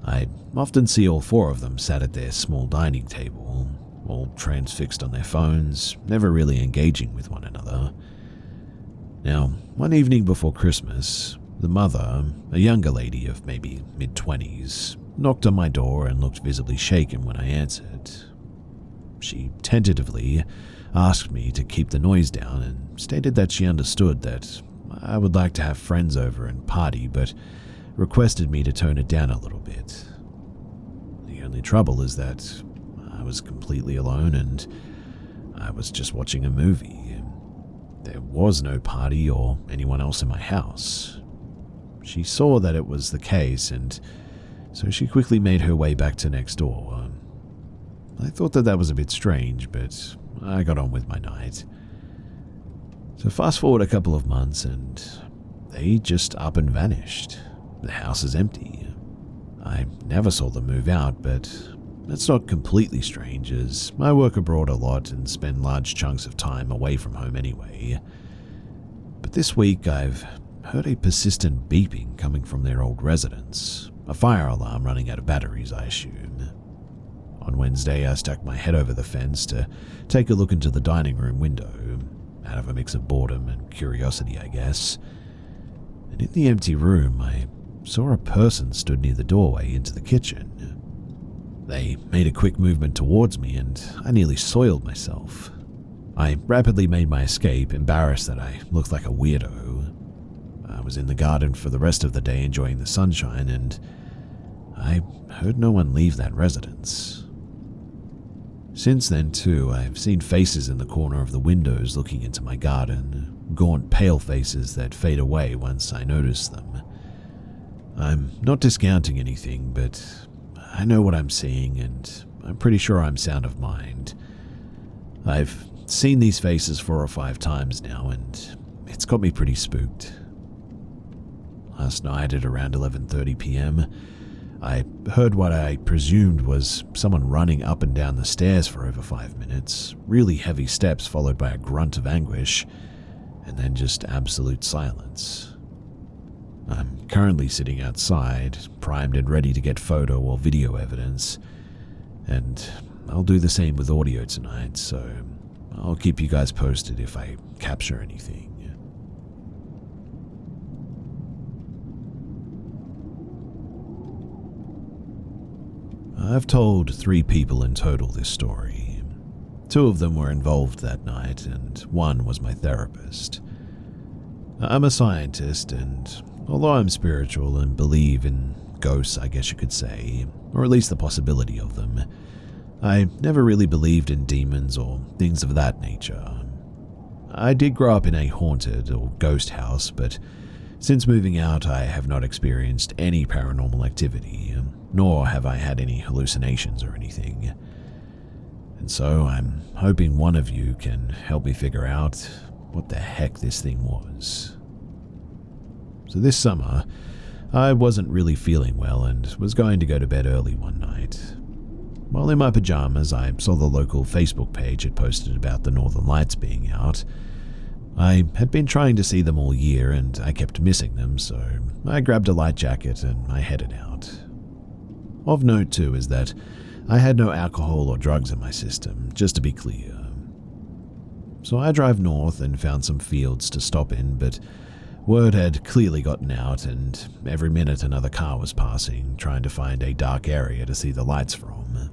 I'd often see all 4 of them sat at their small dining table, all transfixed on their phones, never really engaging with one another. Now, one evening before Christmas, the mother, a younger lady of maybe mid-20s, knocked on my door and looked visibly shaken when I answered. She tentatively asked me to keep the noise down and stated that she understood that I would like to have friends over and party, but requested me to tone it down a little bit. The only trouble is that I was completely alone and I was just watching a movie. There was no party or anyone else in my house. She saw that it was the case, and so she quickly made her way back to next door. I thought that was a bit strange, but I got on with my night. So fast forward a couple of months and they just up and vanished. The house is empty. I never saw them move out, but that's not completely strange as I work abroad a lot and spend large chunks of time away from home anyway. But this week I've heard a persistent beeping coming from their old residence. A fire alarm running out of batteries, I assume. On Wednesday, I stuck my head over the fence to take a look into the dining room window, out of a mix of boredom and curiosity, I guess. And in the empty room, I saw a person stood near the doorway into the kitchen. They made a quick movement towards me, and I nearly soiled myself. I rapidly made my escape, embarrassed that I looked like a weirdo. I was in the garden for the rest of the day enjoying the sunshine, and I heard no one leave that residence. Since then, too, I've seen faces in the corner of the windows looking into my garden, gaunt, pale faces that fade away once I notice them. I'm not discounting anything, but I know what I'm seeing, and I'm pretty sure I'm sound of mind. I've seen these faces 4 or 5 times now, and it's got me pretty spooked. Last night at around 11:30 p.m., I heard what I presumed was someone running up and down the stairs for over 5 minutes, really heavy steps followed by a grunt of anguish, and then just absolute silence. I'm currently sitting outside, primed and ready to get photo or video evidence, and I'll do the same with audio tonight, so I'll keep you guys posted if I capture anything. I've told 3 people in total this story. 2 of them were involved that night, and 1 was my therapist. I'm a scientist, and although I'm spiritual and believe in ghosts, I guess you could say, or at least the possibility of them, I never really believed in demons or things of that nature. I did grow up in a haunted or ghost house, but since moving out, I have not experienced any paranormal activity, nor have I had any hallucinations or anything. And so I'm hoping one of you can help me figure out what the heck this thing was. So this summer, I wasn't really feeling well and was going to go to bed early one night. While in my pajamas, I saw the local Facebook page had posted about the Northern Lights being out. I had been trying to see them all year, and I kept missing them, so I grabbed a light jacket and I headed out. Of note, too, is that I had no alcohol or drugs in my system, just to be clear. So I drive north and found some fields to stop in, but word had clearly gotten out, and every minute another car was passing, trying to find a dark area to see the lights from.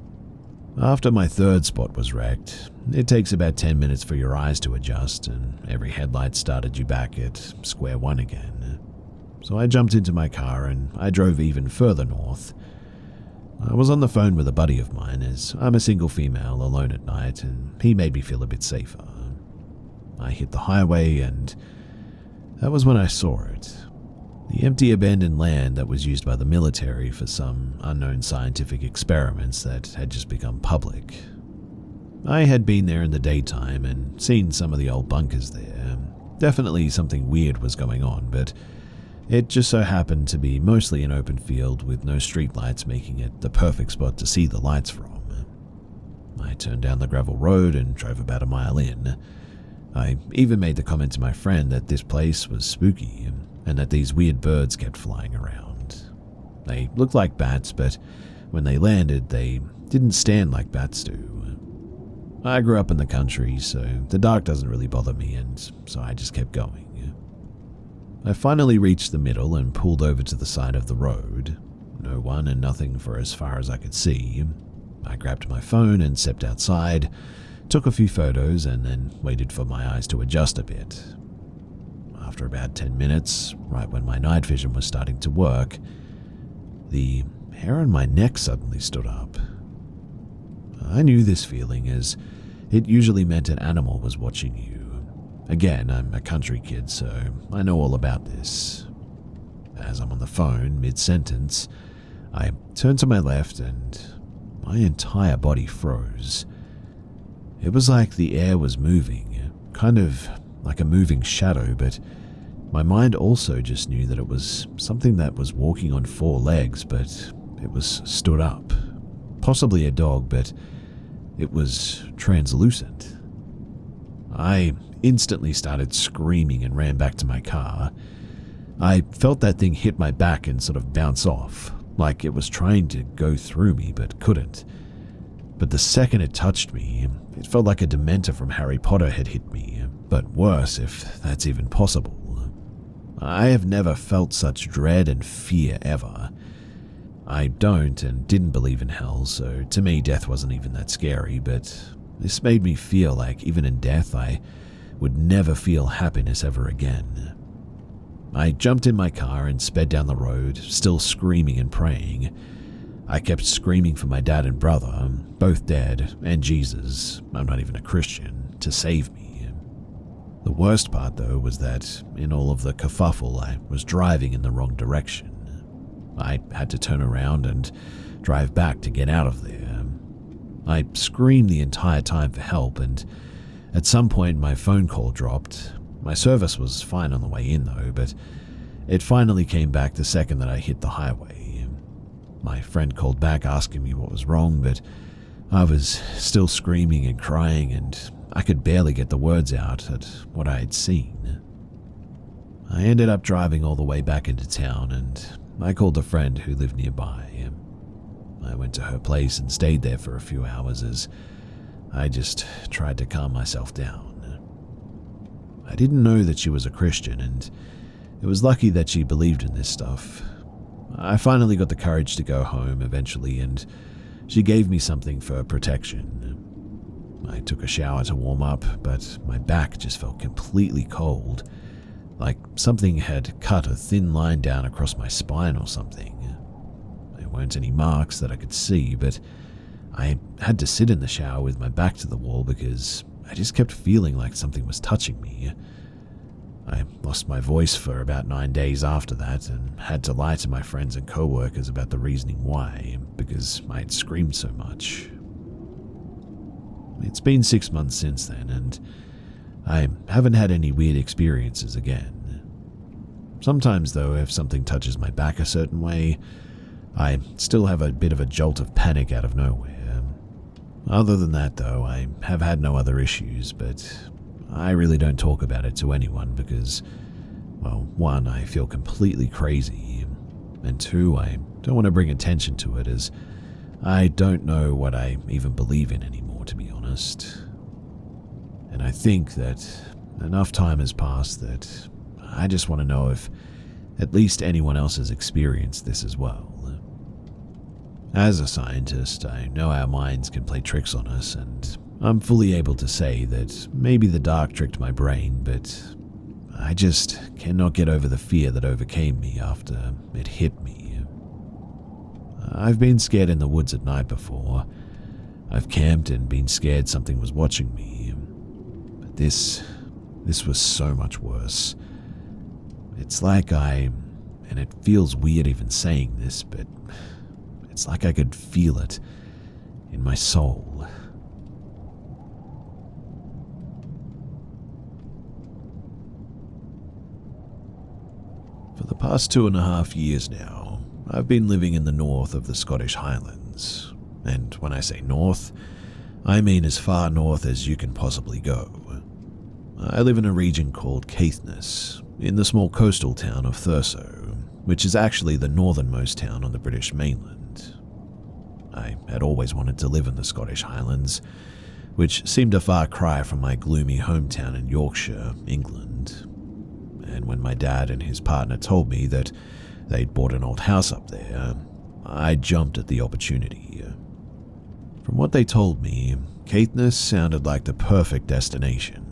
After my 3rd spot was wrecked, it takes about 10 minutes for your eyes to adjust, and every headlight started you back at square one again. So I jumped into my car and I drove even further north. I was on the phone with a buddy of mine, as I'm a single female alone at night, and he made me feel a bit safer. I hit the highway, and that was when I saw it. The empty abandoned land that was used by the military for some unknown scientific experiments that had just become public. I had been there in the daytime and seen some of the old bunkers there. Definitely something weird was going on, but it just so happened to be mostly an open field with no streetlights, making it the perfect spot to see the lights from. I turned down the gravel road and drove about a mile in. I even made the comment to my friend that this place was spooky and that these weird birds kept flying around. They looked like bats, but when they landed, they didn't stand like bats do. I grew up in the country, so the dark doesn't really bother me, and so I just kept going. I finally reached the middle and pulled over to the side of the road. No one and nothing for as far as I could see. I grabbed my phone and stepped outside, took a few photos, and then waited for my eyes to adjust a bit. After about 10 minutes, right when my night vision was starting to work, the hair on my neck suddenly stood up. I knew this feeling, as it usually meant an animal was watching you. Again, I'm a country kid, so I know all about this. As I'm on the phone, mid-sentence, I turned to my left and my entire body froze. It was like the air was moving, kind of like a moving shadow, but my mind also just knew that it was something that was walking on 4 legs, but it was stood up. Possibly a dog, but it was translucent. I instantly started screaming and ran back to my car. I felt that thing hit my back and sort of bounce off, like it was trying to go through me but couldn't. but the second it touched me, it felt like a Dementor from Harry Potter had hit me, but worse, if that's even possible. I have never felt such dread and fear ever. I don't and didn't believe in hell, so to me death wasn't even that scary, but this made me feel like even in death I would never feel happiness ever again. I jumped in my car and sped down the road, still screaming and praying. I kept screaming for my dad and brother, both dead, and Jesus, I'm not even a Christian, to save me. The worst part, though, was that in all of the kerfuffle, I was driving in the wrong direction. I had to turn around and drive back to get out of there. I screamed the entire time for help, and at some point my phone call dropped. My service was fine on the way in, though, but it finally came back the second that I hit the highway. My friend called back asking me what was wrong, but I was still screaming and crying, and I could barely get the words out at what I had seen. I ended up driving all the way back into town, and I called a friend who lived nearby. I went to her place and stayed there for a few hours as I just tried to calm myself down. I didn't know that she was a Christian, and it was lucky that she believed in this stuff. I finally got the courage to go home eventually, and she gave me something for protection. I took a shower to warm up, but my back just felt completely cold, like something had cut a thin line down across my spine or something. There weren't any marks that I could see, but I had to sit in the shower with my back to the wall because I just kept feeling like something was touching me. I lost my voice for about 9 days after that and had to lie to my friends and co-workers about the reasoning why, because I had screamed so much. It's been 6 months since then, and I haven't had any weird experiences again. Sometimes, though, if something touches my back a certain way, I still have a bit of a jolt of panic out of nowhere. Other than that, though, I have had no other issues, but I really don't talk about it to anyone because, well, one, I feel completely crazy, and two, I don't want to bring attention to it as I don't know what I even believe in anymore, to be honest. And I think that enough time has passed that I just want to know if at least anyone else has experienced this as well. As a scientist, I know our minds can play tricks on us, and I'm fully able to say that maybe the dark tricked my brain, but I just cannot get over the fear that overcame me after it hit me. I've been scared in the woods at night before. I've camped and been scared something was watching me. But this was so much worse. It's like and it feels weird even saying this, but it's like I could feel it in my soul. For the past 2.5 years now, I've been living in the north of the Scottish Highlands. And when I say north, I mean as far north as you can possibly go. I live in a region called Caithness, in the small coastal town of Thurso, which is actually the northernmost town on the British mainland. I had always wanted to live in the Scottish Highlands, which seemed a far cry from my gloomy hometown in Yorkshire, England. And when my dad and his partner told me that they'd bought an old house up there, I jumped at the opportunity. From what they told me, Caithness sounded like the perfect destination.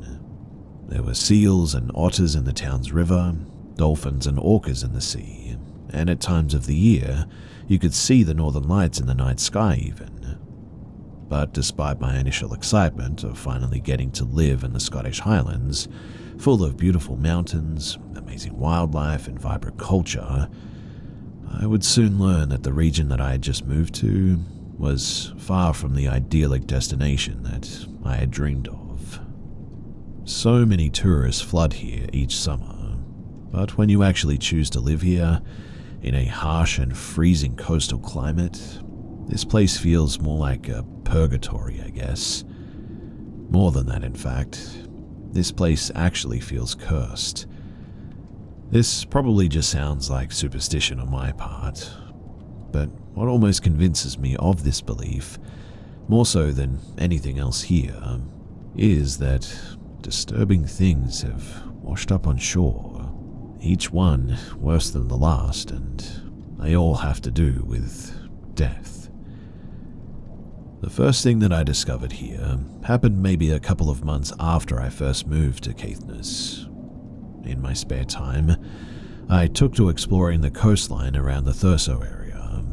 There were seals and otters in the town's river, dolphins and orcas in the sea, and at times of the year, you could see the northern lights in the night sky even. But despite my initial excitement of finally getting to live in the Scottish Highlands, full of beautiful mountains, amazing wildlife, and vibrant culture, I would soon learn that the region that I had just moved to was far from the idyllic destination that I had dreamed of. So many tourists flood here each summer, but when you actually choose to live here, in a harsh and freezing coastal climate, this place feels more like a purgatory, I guess. More than that, in fact. This place actually feels cursed. This probably just sounds like superstition on my part, but what almost convinces me of this belief more so than anything else here, is that disturbing things have washed up on shore, each one worse than the last, and they all have to do with death. The first thing that I discovered here happened maybe a couple of months after I first moved to Caithness. In my spare time, I took to exploring the coastline around the Thurso area.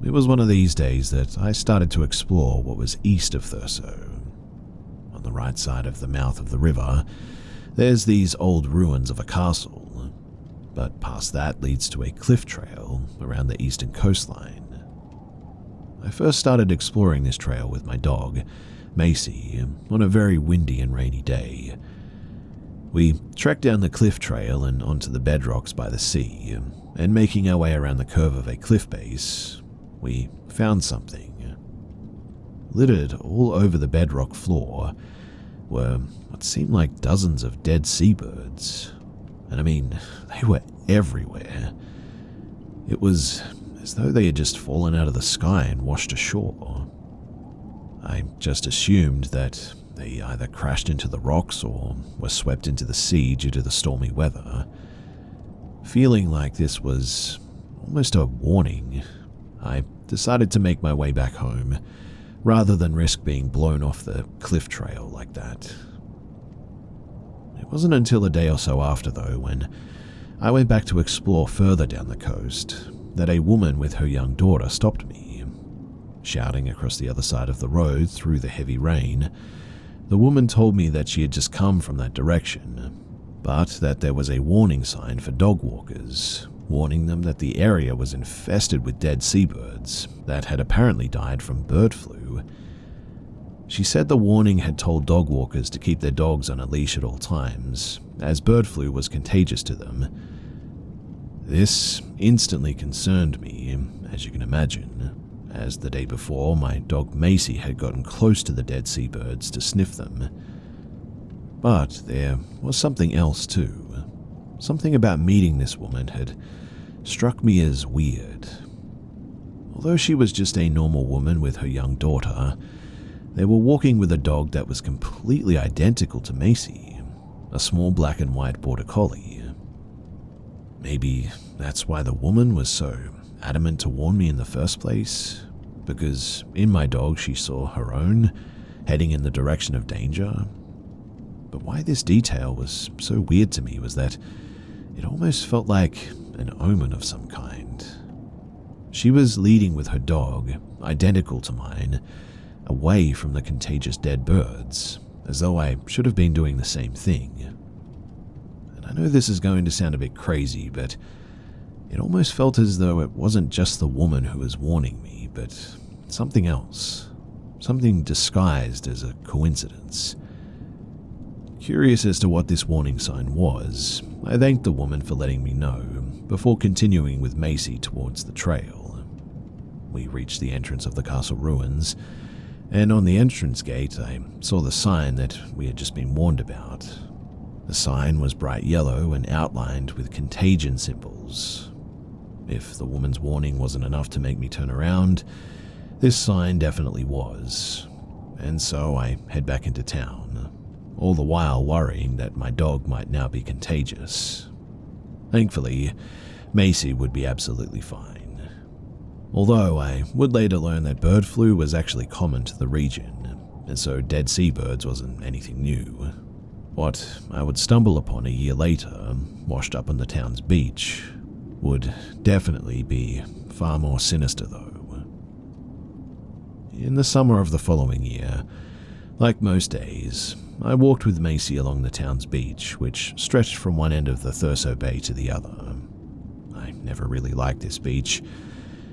It was one of these days that I started to explore what was east of Thurso. On the right side of the mouth of the river, there's these old ruins of a castle, but past that leads to a cliff trail around the eastern coastline. I first started exploring this trail with my dog, Macy, on a very windy and rainy day. We trekked down the cliff trail and onto the bedrocks by the sea, and making our way around the curve of a cliff base, we found something. Littered all over the bedrock floor were what seemed like dozens of dead seabirds, and I mean, they were everywhere. It was as though they had just fallen out of the sky and washed ashore. I just assumed that they either crashed into the rocks or were swept into the sea due to the stormy weather. Feeling like this was almost a warning, I decided to make my way back home, rather than risk being blown off the cliff trail like that. It wasn't until a day or so after, though, when I went back to explore further down the coast, that a woman with her young daughter stopped me. Shouting across the other side of the road through the heavy rain, the woman told me that she had just come from that direction, but that there was a warning sign for dog walkers, warning them that the area was infested with dead seabirds that had apparently died from bird flu. She said the warning had told dog walkers to keep their dogs on a leash at all times, as bird flu was contagious to them. This instantly concerned me, as you can imagine, as the day before my dog Macy had gotten close to the dead seabirds to sniff them. But there was something else too. Something about meeting this woman had struck me as weird. Although she was just a normal woman with her young daughter, they were walking with a dog that was completely identical to Macy, a small black and white border collie. Maybe that's why the woman was so adamant to warn me in the first place, because in my dog she saw her own, heading in the direction of danger. But why this detail was so weird to me was that it almost felt like an omen of some kind. She was leading with her dog, identical to mine, away from the contagious dead birds, as though I should have been doing the same thing. And I know this is going to sound a bit crazy, but it almost felt as though it wasn't just the woman who was warning me, but something else, something disguised as a coincidence. Curious as to what this warning sign was, I thanked the woman for letting me know, before continuing with Macy towards the trail. We reached the entrance of the castle ruins, and on the entrance gate I saw the sign that we had just been warned about. The sign was bright yellow and outlined with contagion symbols. If the woman's warning wasn't enough to make me turn around, this sign definitely was, and so I head back into town, all the while worrying that my dog might now be contagious. Thankfully, Macy would be absolutely fine. Although I would later learn that bird flu was actually common to the region, and so dead seabirds wasn't anything new. What I would stumble upon a year later, washed up on the town's beach, would definitely be far more sinister though. In the summer of the following year, like most days, I walked with Macy along the town's beach, which stretched from one end of the Thurso Bay to the other. I never really liked this beach,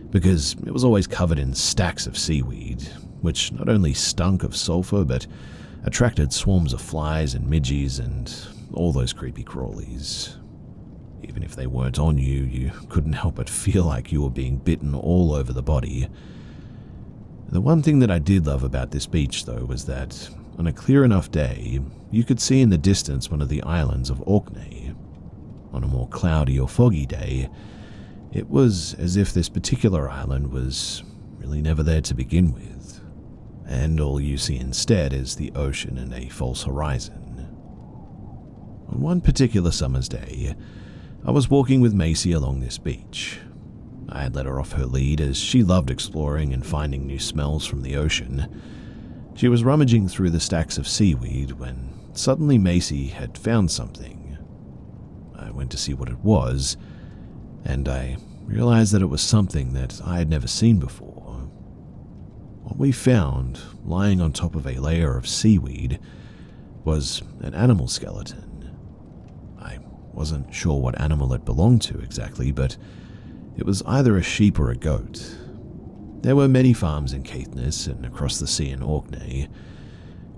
because it was always covered in stacks of seaweed, which not only stunk of sulfur, but attracted swarms of flies and midges and all those creepy crawlies. Even if they weren't on you, you couldn't help but feel like you were being bitten all over the body. The one thing that I did love about this beach, though, was that on a clear enough day, you could see in the distance one of the islands of Orkney. On a more cloudy or foggy day, it was as if this particular island was really never there to begin with. and all you see instead is the ocean and a false horizon. On one particular summer's day, I was walking with Macy along this beach. I had let her off her lead as she loved exploring and finding new smells from the ocean. She was rummaging through the stacks of seaweed when suddenly Macy had found something. I went to see what it was, and I realized that it was something that I had never seen before. What we found, lying on top of a layer of seaweed, was an animal skeleton. I wasn't sure what animal it belonged to exactly, but it was either a sheep or a goat. There were many farms in Caithness and across the sea in Orkney.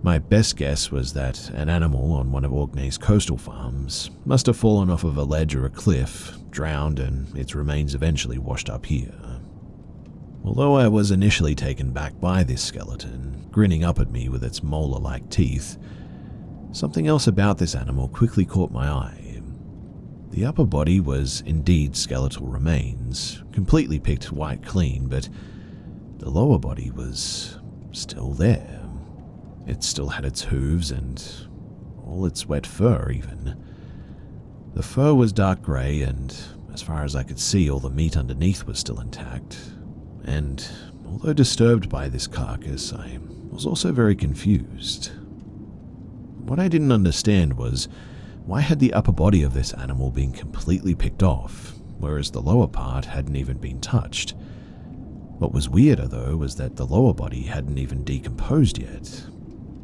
My best guess was that an animal on one of Orkney's coastal farms must have fallen off of a ledge or a cliff, drowned, and its remains eventually washed up here. Although I was initially taken back by this skeleton, grinning up at me with its molar-like teeth, something else about this animal quickly caught my eye. The upper body was indeed skeletal remains, completely picked white clean, but the lower body was still there. It still had its hooves and all its wet fur even. The fur was dark grey, and as far as I could see, all the meat underneath was still intact. And although disturbed by this carcass, I was also very confused. What I didn't understand was, why had the upper body of this animal been completely picked off, whereas the lower part hadn't even been touched? What was weirder, though, was that the lower body hadn't even decomposed yet.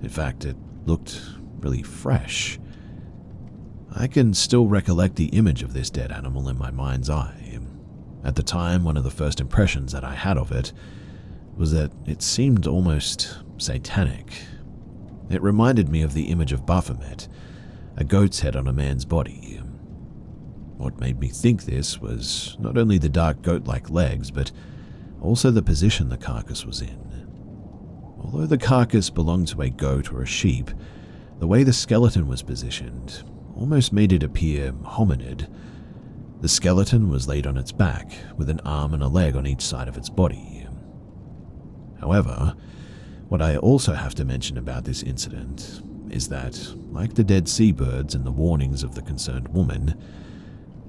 In fact, it looked really fresh. I can still recollect the image of this dead animal in my mind's eye. At the time, one of the first impressions that I had of it was that it seemed almost satanic. It reminded me of the image of Baphomet, a goat's head on a man's body. What made me think this was not only the dark goat-like legs, but also the position the carcass was in. Although the carcass belonged to a goat or a sheep, the way the skeleton was positioned almost made it appear hominid. The skeleton was laid on its back, with an arm and a leg on each side of its body. However, what I also have to mention about this incident is that, like the dead seabirds and the warnings of the concerned woman,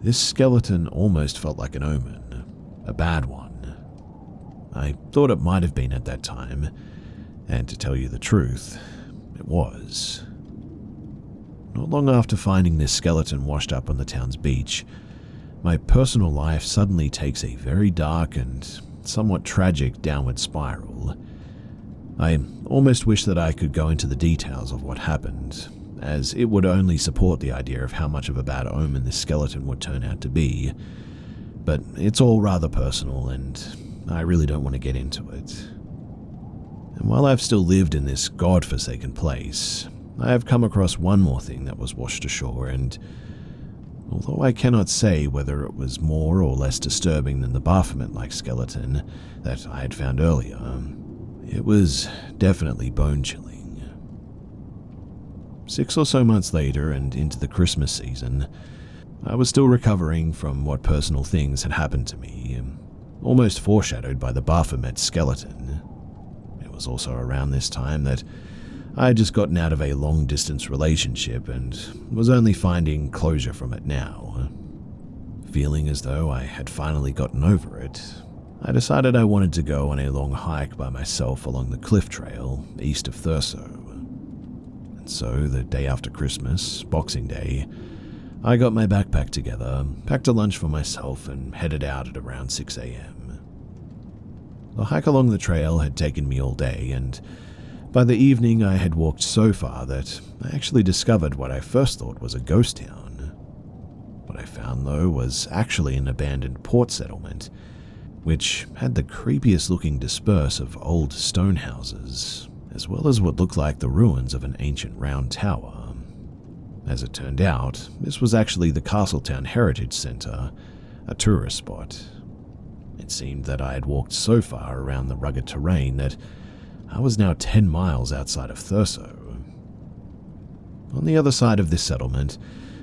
this skeleton almost felt like an omen, a bad one. I thought it might have been at that time, and to tell you the truth, it was. Not long after finding this skeleton washed up on the town's beach, my personal life suddenly takes a very dark and somewhat tragic downward spiral. I almost wish that I could go into the details of what happened, as it would only support the idea of how much of a bad omen this skeleton would turn out to be, but it's all rather personal and I really don't want to get into it. And while I've still lived in this god-forsaken place, I have come across one more thing that was washed ashore, and although I cannot say whether it was more or less disturbing than the Baphomet-like skeleton that I had found earlier, it was definitely bone-chilling. 6 or so months later, and into the Christmas season, I was still recovering from what personal things had happened to me, almost foreshadowed by the Baphomet skeleton. It was also around this time that I had just gotten out of a long-distance relationship and was only finding closure from it now. Feeling as though I had finally gotten over it, I decided I wanted to go on a long hike by myself along the cliff trail east of Thurso. And so, the day after Christmas, Boxing Day, I got my backpack together, packed a lunch for myself, and headed out at around 6 a.m. The hike along the trail had taken me all day, and by the evening I had walked so far that I actually discovered what I first thought was a ghost town. What I found, though, was actually an abandoned port settlement, which had the creepiest looking disperse of old stone houses, as well as what looked like the ruins of an ancient round tower. As it turned out, this was actually the Castletown Heritage Centre, a tourist spot. It seemed that I had walked so far around the rugged terrain that I was now 10 miles outside of Thurso. On the other side of this settlement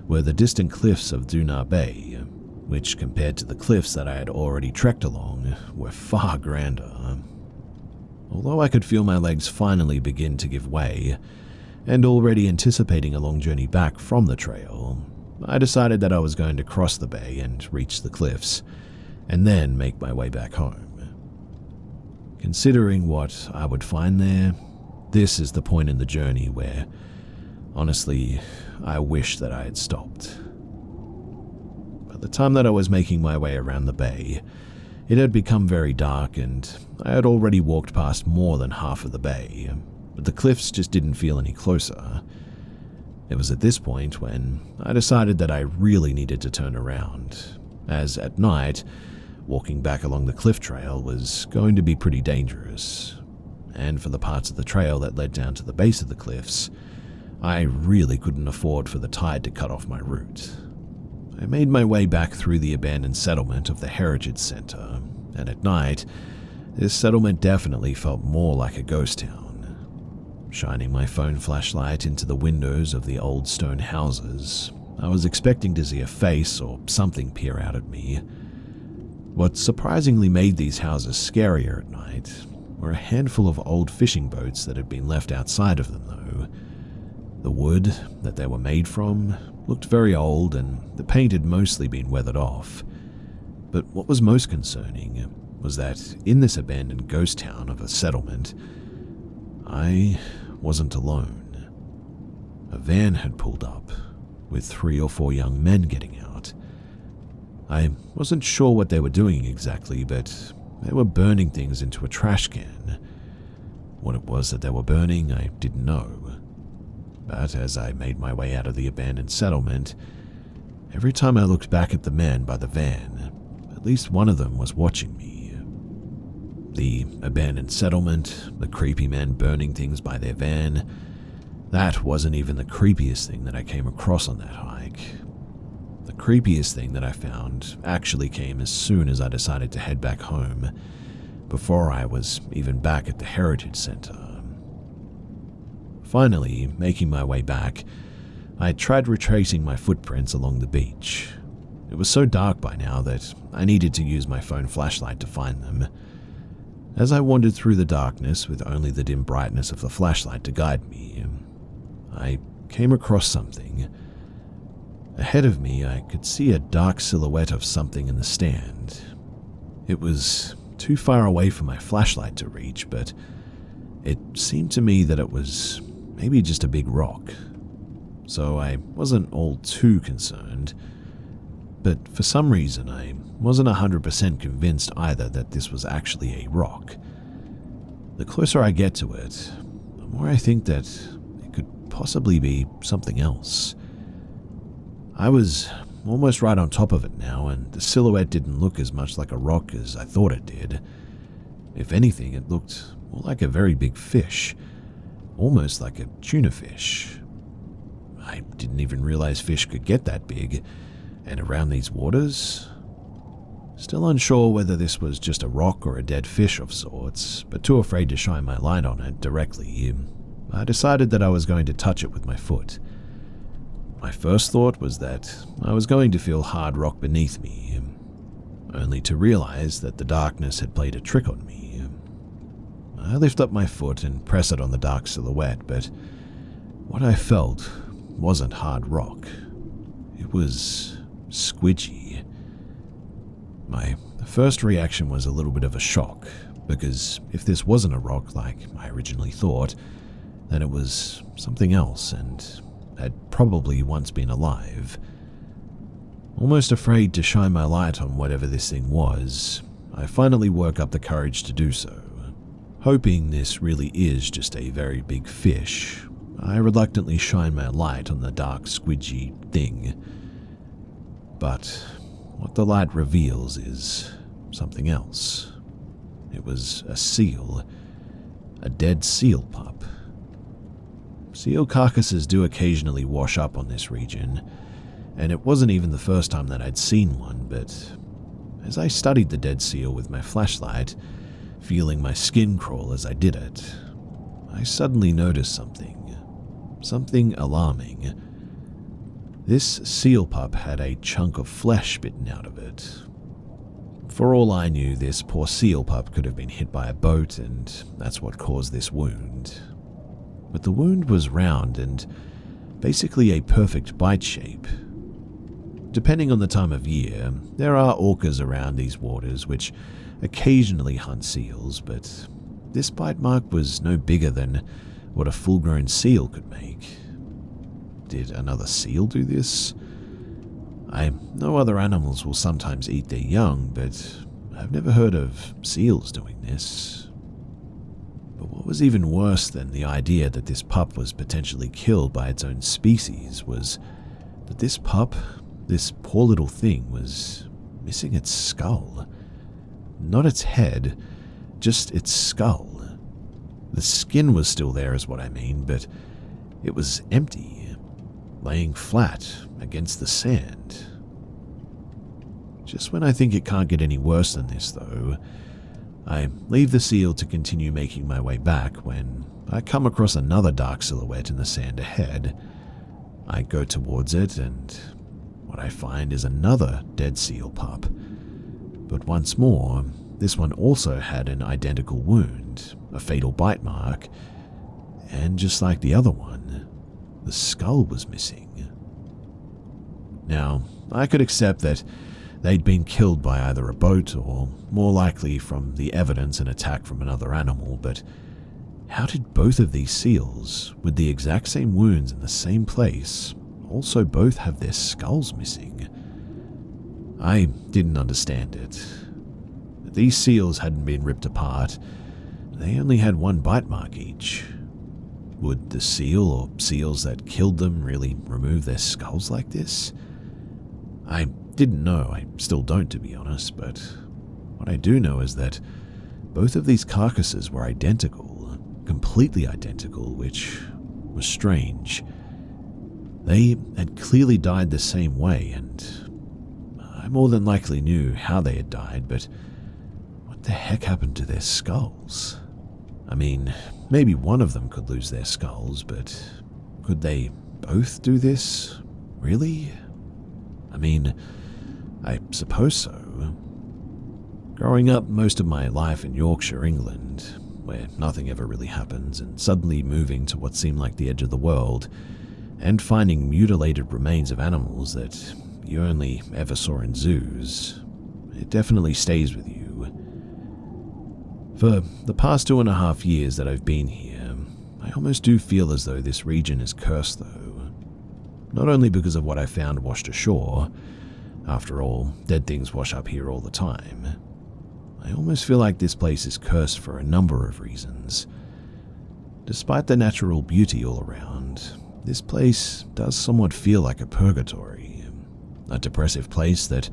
were the distant cliffs of Dunar Bay, which compared to the cliffs that I had already trekked along were far grander. although I could feel my legs finally begin to give way, and already anticipating a long journey back from the trail, I decided that I was going to cross the bay and reach the cliffs, and then make my way back home. Considering what I would find there, this is the point in the journey where, honestly, I wish that I had stopped. By the time that I was making my way around the bay, it had become very dark and I had already walked past more than half of the bay, but the cliffs just didn't feel any closer. It was at this point when I decided that I really needed to turn around, as at night, walking back along the cliff trail was going to be pretty dangerous, and for the parts of the trail that led down to the base of the cliffs, I really couldn't afford for the tide to cut off my route. I made my way back through the abandoned settlement of the Heritage Center, and at night, this settlement definitely felt more like a ghost town. Shining my phone flashlight into the windows of the old stone houses, I was expecting to see a face or something peer out at me. What surprisingly made these houses scarier at night were a handful of old fishing boats that had been left outside of them, though. The wood that they were made from looked very old and the paint had mostly been weathered off. But what was most concerning was that in this abandoned ghost town of a settlement, I wasn't alone. A van had pulled up, with 3 or 4 young men getting out. I wasn't sure what they were doing exactly, but they were burning things into a trash can. What it was that they were burning, I didn't know. But as I made my way out of the abandoned settlement, every time I looked back at the men by the van, at least one of them was watching me. The abandoned settlement, the creepy men burning things by their van, that wasn't even the creepiest thing that I came across on that hike. The creepiest thing that I found actually came as soon as I decided to head back home, before I was even back at the Heritage Center. Finally, making my way back, I tried retracing my footprints along the beach. It was so dark by now that I needed to use my phone flashlight to find them. As I wandered through the darkness with only the dim brightness of the flashlight to guide me, I came across something. Ahead of me, I could see a dark silhouette of something in the stand. It was too far away for my flashlight to reach, but it seemed to me that it was maybe just a big rock. So I wasn't all too concerned. But for some reason, I wasn't 100% convinced either that this was actually a rock. The closer I get to it, the more I think that it could possibly be something else. I was almost right on top of it now, and the silhouette didn't look as much like a rock as I thought it did. If anything, it looked more like a very big fish, almost like a tuna fish. I didn't even realize fish could get that big, and around these waters? Still unsure whether this was just a rock or a dead fish of sorts, but too afraid to shine my light on it directly, I decided that I was going to touch it with my foot. My first thought was that I was going to feel hard rock beneath me, only to realize that the darkness had played a trick on me. I lift up my foot and press it on the dark silhouette, but what I felt wasn't hard rock. It was squidgy. My first reaction was a little bit of a shock, because if this wasn't a rock like I originally thought, then it was something else and had probably once been alive. Almost afraid to shine my light on whatever this thing was, I finally work up the courage to do so. Hoping this really is just a very big fish, I reluctantly shine my light on the dark squidgy thing. But what the light reveals is something else. It was a seal, a dead seal pup. Seal carcasses do occasionally wash up on this region, and it wasn't even the first time that I'd seen one, but as I studied the dead seal with my flashlight, feeling my skin crawl as I did it, I suddenly noticed something alarming. This seal pup had a chunk of flesh bitten out of it. For all I knew, this poor seal pup could have been hit by a boat, and that's what caused this wound. But the wound was round and basically a perfect bite shape. Depending on the time of year, there are orcas around these waters which occasionally hunt seals, but this bite mark was no bigger than what a full-grown seal could make. Did another seal do this? I know other animals will sometimes eat their young, but I've never heard of seals doing this. But what was even worse than the idea that this pup was potentially killed by its own species was that this pup, this poor little thing, was missing its skull. Not its head, just its skull. The skin was still there is what I mean, but it was empty, laying flat against the sand. Just when I think it can't get any worse than this, though, I leave the seal to continue making my way back when I come across another dark silhouette in the sand ahead. I go towards it, and what I find is another dead seal pup. But once more, this one also had an identical wound, a fatal bite mark, and just like the other one, the skull was missing. Now, I could accept that they'd been killed by either a boat or, more likely, from the evidence an attack from another animal, but how did both of these seals, with the exact same wounds in the same place, also both have their skulls missing? I didn't understand it. These seals hadn't been ripped apart. They only had one bite mark each. Would the seal or seals that killed them really remove their skulls like this? I didn't know, I still don't to be honest, but what I do know is that both of these carcasses were identical, completely identical, which was strange. They had clearly died the same way, and I more than likely knew how they had died, but what the heck happened to their skulls? I mean, maybe one of them could lose their skulls, but could they both do this? Really? I mean, I suppose so. Growing up most of my life in Yorkshire, England, where nothing ever really happens, and suddenly moving to what seemed like the edge of the world, and finding mutilated remains of animals that you only ever saw in zoos, it definitely stays with you. For the past 2.5 years that I've been here, I almost do feel as though this region is cursed though. Not only because of what I found washed ashore, after all, dead things wash up here all the time. I almost feel like this place is cursed for a number of reasons. Despite the natural beauty all around, this place does somewhat feel like a purgatory, a depressive place that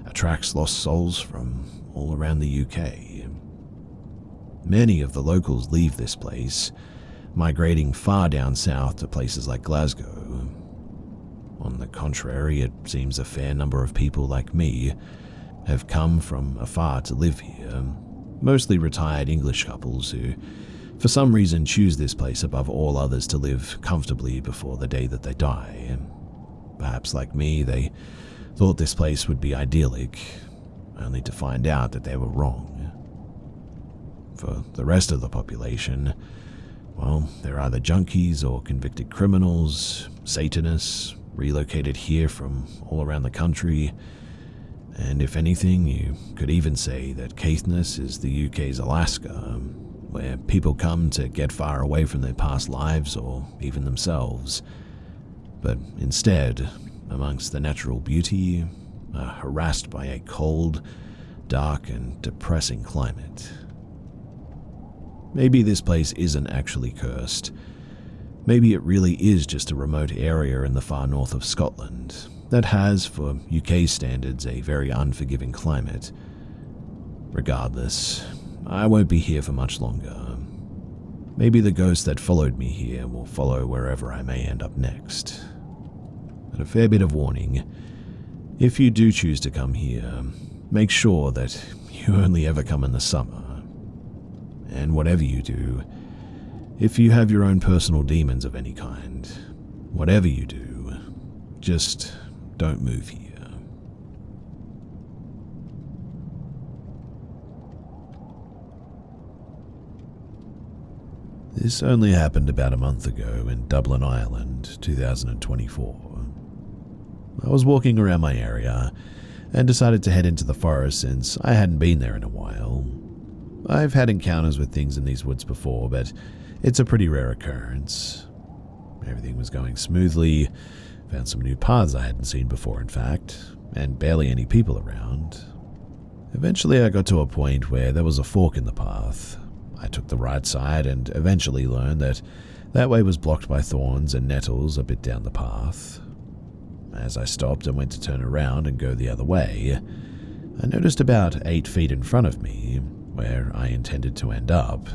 attracts lost souls from all around the UK. Many of the locals leave this place, migrating far down south to places like Glasgow. On the contrary, it seems a fair number of people like me have come from afar to live here, mostly retired English couples who, for some reason, choose this place above all others to live comfortably before the day that they die. Perhaps like me, they thought this place would be idyllic, only to find out that they were wrong. For the rest of the population, well, they're either junkies or convicted criminals, Satanists, relocated here from all around the country, and if anything, you could even say that Caithness is the UK's Alaska, where people come to get far away from their past lives or even themselves, but instead, amongst the natural beauty, are harassed by a cold, dark, and depressing climate. Maybe this place isn't actually cursed. Maybe it really is just a remote area in the far north of Scotland that has, for UK standards, a very unforgiving climate. Regardless, I won't be here for much longer. Maybe the ghost that followed me here will follow wherever I may end up next. But a fair bit of warning. If you do choose to come here, make sure that you only ever come in the summer. And whatever you do, if you have your own personal demons of any kind, whatever you do, just don't move here. This only happened about a month ago in Dublin, Ireland, 2024. I was walking around my area and decided to head into the forest since I hadn't been there in a while. I've had encounters with things in these woods before, but it's a pretty rare occurrence. Everything was going smoothly, found some new paths I hadn't seen before in fact, and barely any people around. Eventually I got to a point where there was a fork in the path. I took the right side and eventually learned that way was blocked by thorns and nettles a bit down the path. As I stopped and went to turn around and go the other way, I noticed about 8 feet in front of me, where I intended to end up,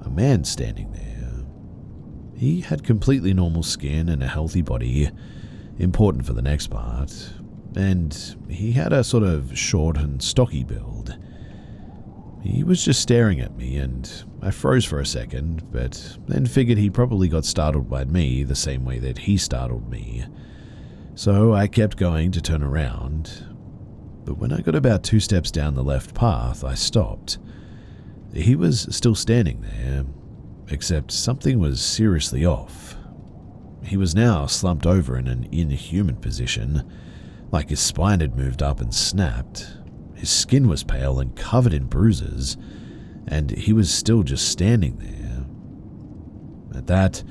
a man standing there. He had completely normal skin and a healthy body, important for the next part, and he had a sort of short and stocky build. He was just staring at me, and I froze for a second, but then figured he probably got startled by me the same way that he startled me. So I kept going to turn around, but when I got about 2 steps down the left path, I stopped. He was still standing there, except something was seriously off. He was now slumped over in an inhuman position, like his spine had moved up and snapped. His skin was pale and covered in bruises, and he was still just standing there. At that,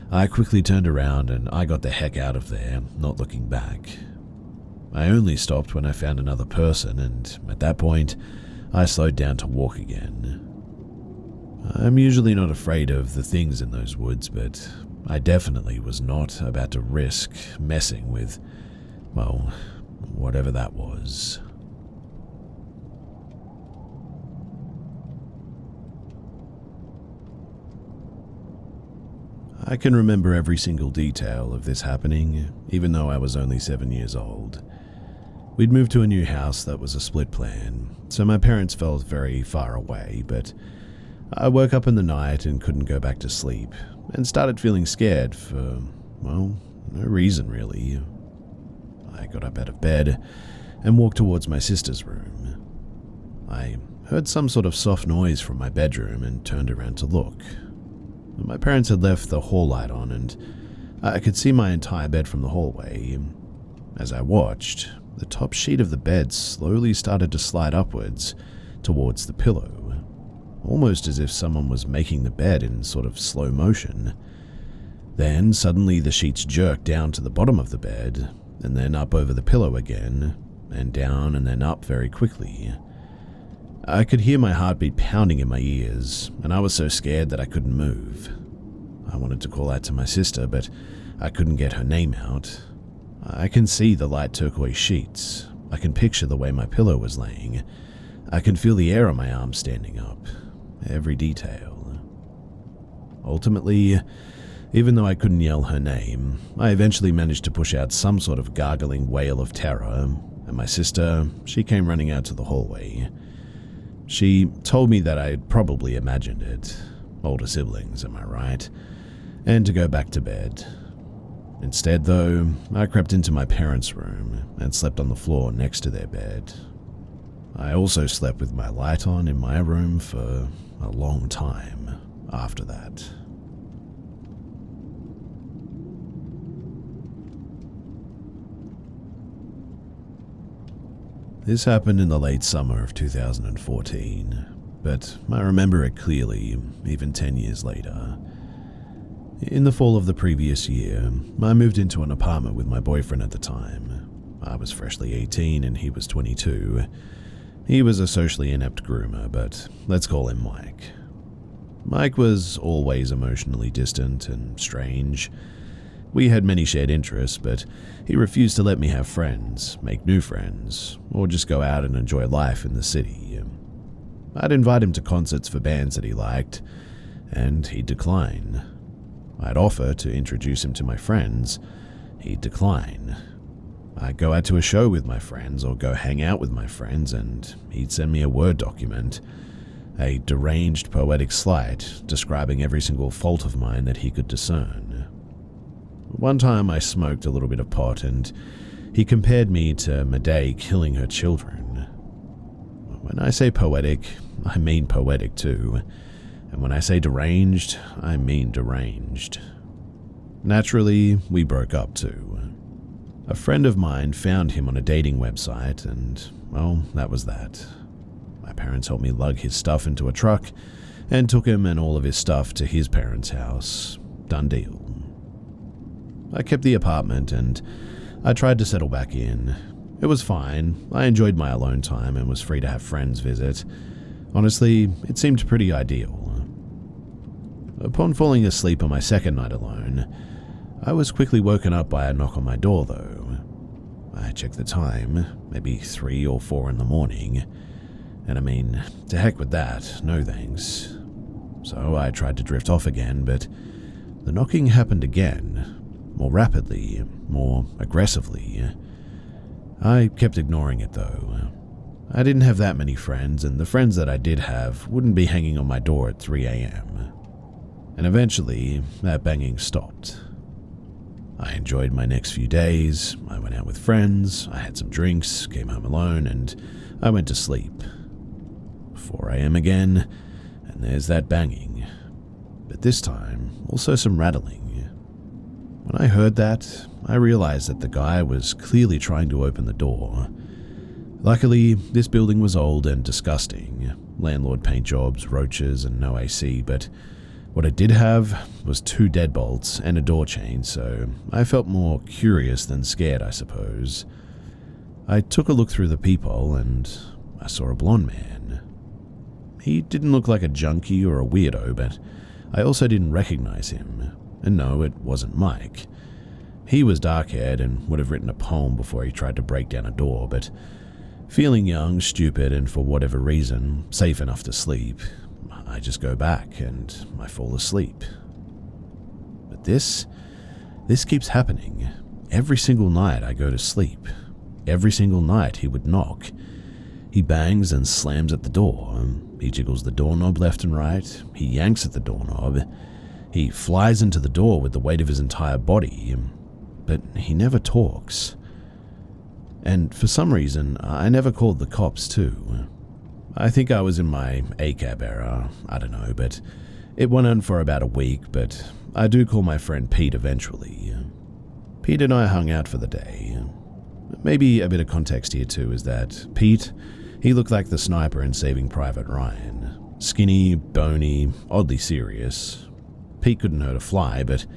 I quickly turned around and I got the heck out of there, not looking back. I only stopped when I found another person, and at that point, I slowed down to walk again. I'm usually not afraid of the things in those woods, but I definitely was not about to risk messing with, well, whatever that was. I can remember every single detail of this happening, even though I was only 7 years old. We'd moved to a new house that was a split plan, so my parents felt very far away, but I woke up in the night and couldn't go back to sleep, and started feeling scared for, well, no reason really. I got up out of bed and walked towards my sister's room. I heard some sort of soft noise from my bedroom and turned around to look. My parents had left the hall light on, and I could see my entire bed from the hallway. As I watched, the top sheet of the bed slowly started to slide upwards towards the pillow, almost as if someone was making the bed in sort of slow motion. Then suddenly the sheets jerked down to the bottom of the bed, and then up over the pillow again, and down and then up very quickly. I could hear my heartbeat pounding in my ears, and I was so scared that I couldn't move. I wanted to call out to my sister, but I couldn't get her name out. I can see the light turquoise sheets. I can picture the way my pillow was laying. I can feel the air on my arm standing up. Every detail. Ultimately, even though I couldn't yell her name, I eventually managed to push out some sort of gargling wail of terror, and my sister, she came running out to the hallway. She told me that I'd probably imagined it. Older siblings, am I right? And to go back to bed. Instead, though, I crept into my parents' room and slept on the floor next to their bed. I also slept with my light on in my room for a long time after that. This happened in the late summer of 2014, but I remember it clearly, even 10 years later. In the fall of the previous year, I moved into an apartment with my boyfriend at the time. I was freshly 18 and he was 22. He was a socially inept groomer, but let's call him Mike. Mike was always emotionally distant and strange. We had many shared interests, but he refused to let me have friends, make new friends, or just go out and enjoy life in the city. I'd invite him to concerts for bands that he liked, and he'd decline. I'd offer to introduce him to my friends. He'd decline. I'd go out to a show with my friends or go hang out with my friends, and he'd send me a Word document, a deranged poetic slight describing every single fault of mine that he could discern. One time I smoked a little bit of pot, and he compared me to Medea killing her children. When I say poetic, I mean poetic too. And when I say deranged, I mean deranged. Naturally, we broke up too. A friend of mine found him on a dating website, and, well, that was that. My parents helped me lug his stuff into a truck and took him and all of his stuff to his parents' house. Done deal. I kept the apartment and I tried to settle back in. It was fine. I enjoyed my alone time and was free to have friends visit. Honestly, it seemed pretty ideal. Upon falling asleep on my second night alone, I was quickly woken up by a knock on my door though. I checked the time, maybe 3 or 4 in the morning, and I mean, to heck with that, no thanks. So I tried to drift off again, but the knocking happened again, more rapidly, more aggressively. I kept ignoring it though. I didn't have that many friends, and the friends that I did have wouldn't be hanging on my door at 3 a.m. And eventually, that banging stopped. I enjoyed my next few days. I went out with friends, I had some drinks, came home alone, and I went to sleep. 4 a.m. again, and there's that banging. But this time, also some rattling. When I heard that, I realized that the guy was clearly trying to open the door. Luckily, this building was old and disgusting. Landlord paint jobs, roaches, and no AC, but what it did have was 2 deadbolts and a door chain, so I felt more curious than scared, I suppose. I took a look through the peephole and I saw a blonde man. He didn't look like a junkie or a weirdo, but I also didn't recognize him. And no, it wasn't Mike. He was dark-haired and would have written a poem before he tried to break down a door, but feeling young, stupid, and for whatever reason, safe enough to sleep, I just go back and I fall asleep. But this keeps happening. Every single night I go to sleep. Every single night he would knock. He bangs and slams at the door. He jiggles the doorknob left and right. He yanks at the doorknob. He flies into the door with the weight of his entire body. But he never talks. And for some reason, I never called the cops too. I think I was in my ACAB era, I don't know, but it went on for about a week, but I do call my friend Pete eventually. Pete and I hung out for the day. Maybe a bit of context here too is that Pete, he looked like the sniper in Saving Private Ryan. Skinny, bony, oddly serious. Pete couldn't hurt a fly, but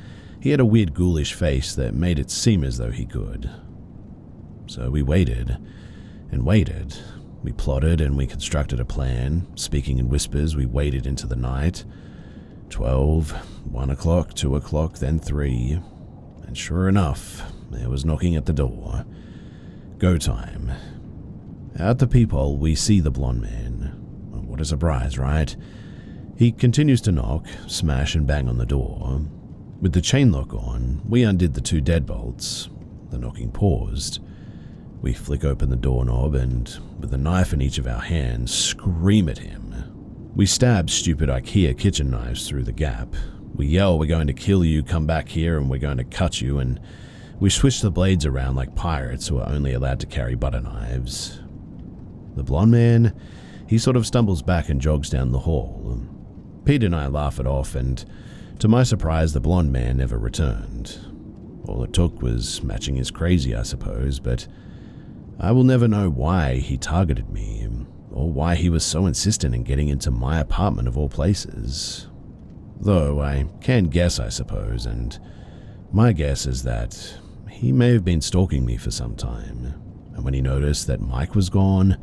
he had a weird ghoulish face that made it seem as though he could. So we waited and waited. We plotted and we constructed a plan. Speaking in whispers, we waited into the night. 12, 1 o'clock, 2 o'clock, then 3. And sure enough, there was knocking at the door. Go time. Out the peephole, we see the blonde man. Well, what a surprise, right? He continues to knock, smash and bang on the door. With the chain lock on, we undid the 2 deadbolts. The knocking paused. We flick open the doorknob and, with a knife in each of our hands, scream at him. We stab stupid IKEA kitchen knives through the gap. We yell, "We're going to kill you, come back here and we're going to cut you," and we swish the blades around like pirates who are only allowed to carry butter knives. The blonde man, he sort of stumbles back and jogs down the hall. Pete and I laugh it off, and to my surprise, the blonde man never returned. All it took was matching his crazy, I suppose, but I will never know why he targeted me, or why he was so insistent in getting into my apartment of all places. Though I can guess, I suppose, and my guess is that he may have been stalking me for some time, and when he noticed that Mike was gone,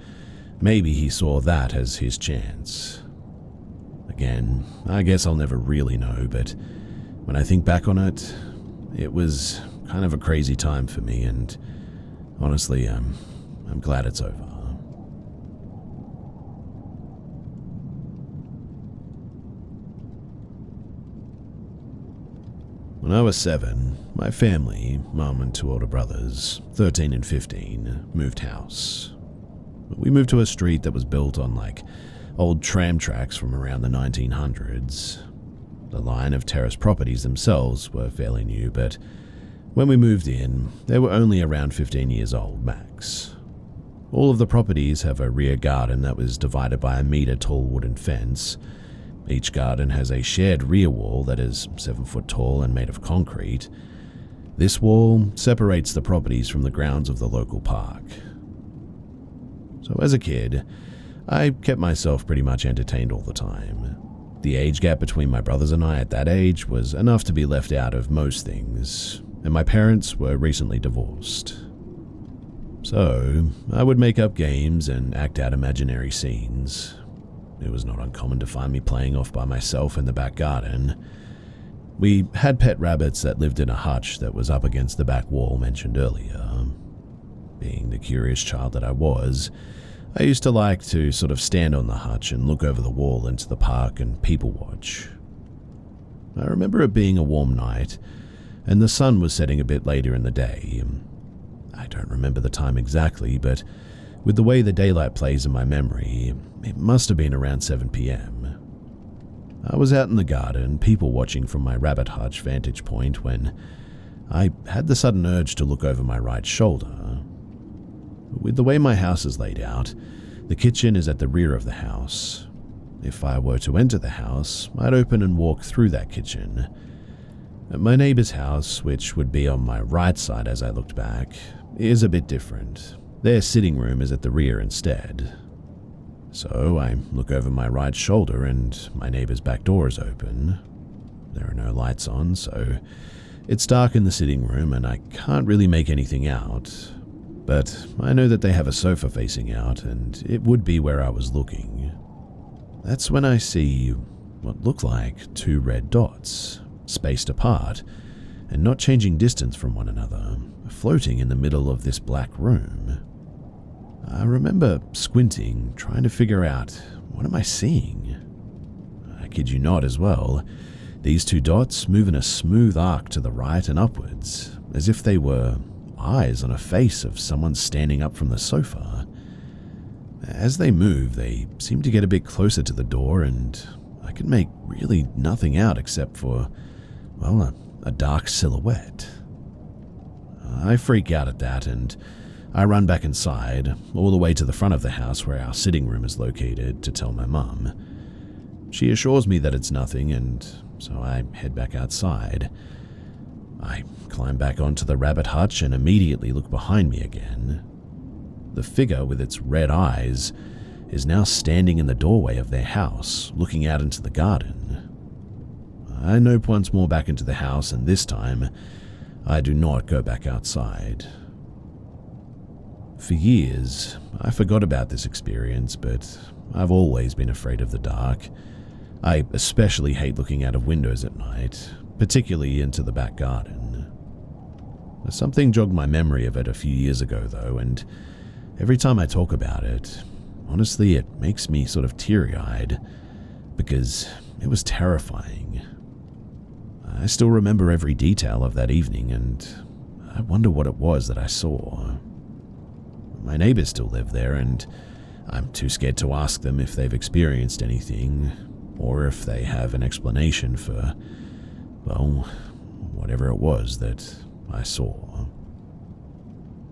maybe he saw that as his chance. Again, I guess I'll never really know, but when I think back on it, it was kind of a crazy time for me, and honestly, I'm glad it's over. When I was 7, my family, mum and 2 older brothers, 13 and 15, moved house. We moved to a street that was built on old tram tracks from around the 1900s. The line of terrace properties themselves were fairly new, but when we moved in, they were only around 15 years old max. All of the properties have a rear garden that was divided by a meter-tall wooden fence, Each garden has a shared rear wall that is 7 foot tall and made of concrete. This wall separates the properties from the grounds of the local park. So as a kid, I kept myself pretty much entertained all the time. The age gap between my brothers and I at that age was enough to be left out of most things, and my parents were recently divorced. So, I would make up games and act out imaginary scenes. It was not uncommon to find me playing off by myself in the back garden. We had pet rabbits that lived in a hutch that was up against the back wall mentioned earlier. Being the curious child that I was, I used to like to sort of stand on the hutch and look over the wall into the park and people watch. I remember it being a warm night, and the sun was setting a bit later in the day. I don't remember the time exactly, but with the way the daylight plays in my memory, it must have been around 7 p.m. I was out in the garden, people watching from my rabbit hutch vantage point, when I had the sudden urge to look over my right shoulder. With the way my house is laid out, the kitchen is at the rear of the house. If I were to enter the house, I'd open and walk through that kitchen. My neighbor's house, which would be on my right side as I looked back, is a bit different. Their sitting room is at the rear instead. So I look over my right shoulder and my neighbor's back door is open. There are no lights on, so it's dark in the sitting room and I can't really make anything out. But I know that they have a sofa facing out, and it would be where I was looking. That's when I see what look like 2 red dots, spaced apart, and not changing distance from one another, floating in the middle of this black room. I remember squinting, trying to figure out, what am I seeing? I kid you not as well. These 2 dots move in a smooth arc to the right and upwards, as if they were eyes on a face of someone standing up from the sofa. As they move, they seem to get a bit closer to the door, and I can make really nothing out except for, well, a dark silhouette. I freak out at that, and I run back inside, all the way to the front of the house where our sitting room is located, to tell my mum. She assures me that it's nothing, and so I head back outside. I climb back onto the rabbit hutch and immediately look behind me again. The figure with its red eyes is now standing in the doorway of their house, looking out into the garden. I nope once more back into the house, and this time, I do not go back outside. For years, I forgot about this experience, but I've always been afraid of the dark. I especially hate looking out of windows at night, particularly into the back garden. Something jogged my memory of it a few years ago, though, and every time I talk about it, honestly, it makes me sort of teary-eyed, because it was terrifying. I still remember every detail of that evening, and I wonder what it was that I saw. My neighbors still live there, and I'm too scared to ask them if they've experienced anything, or if they have an explanation for, well, whatever it was that I saw.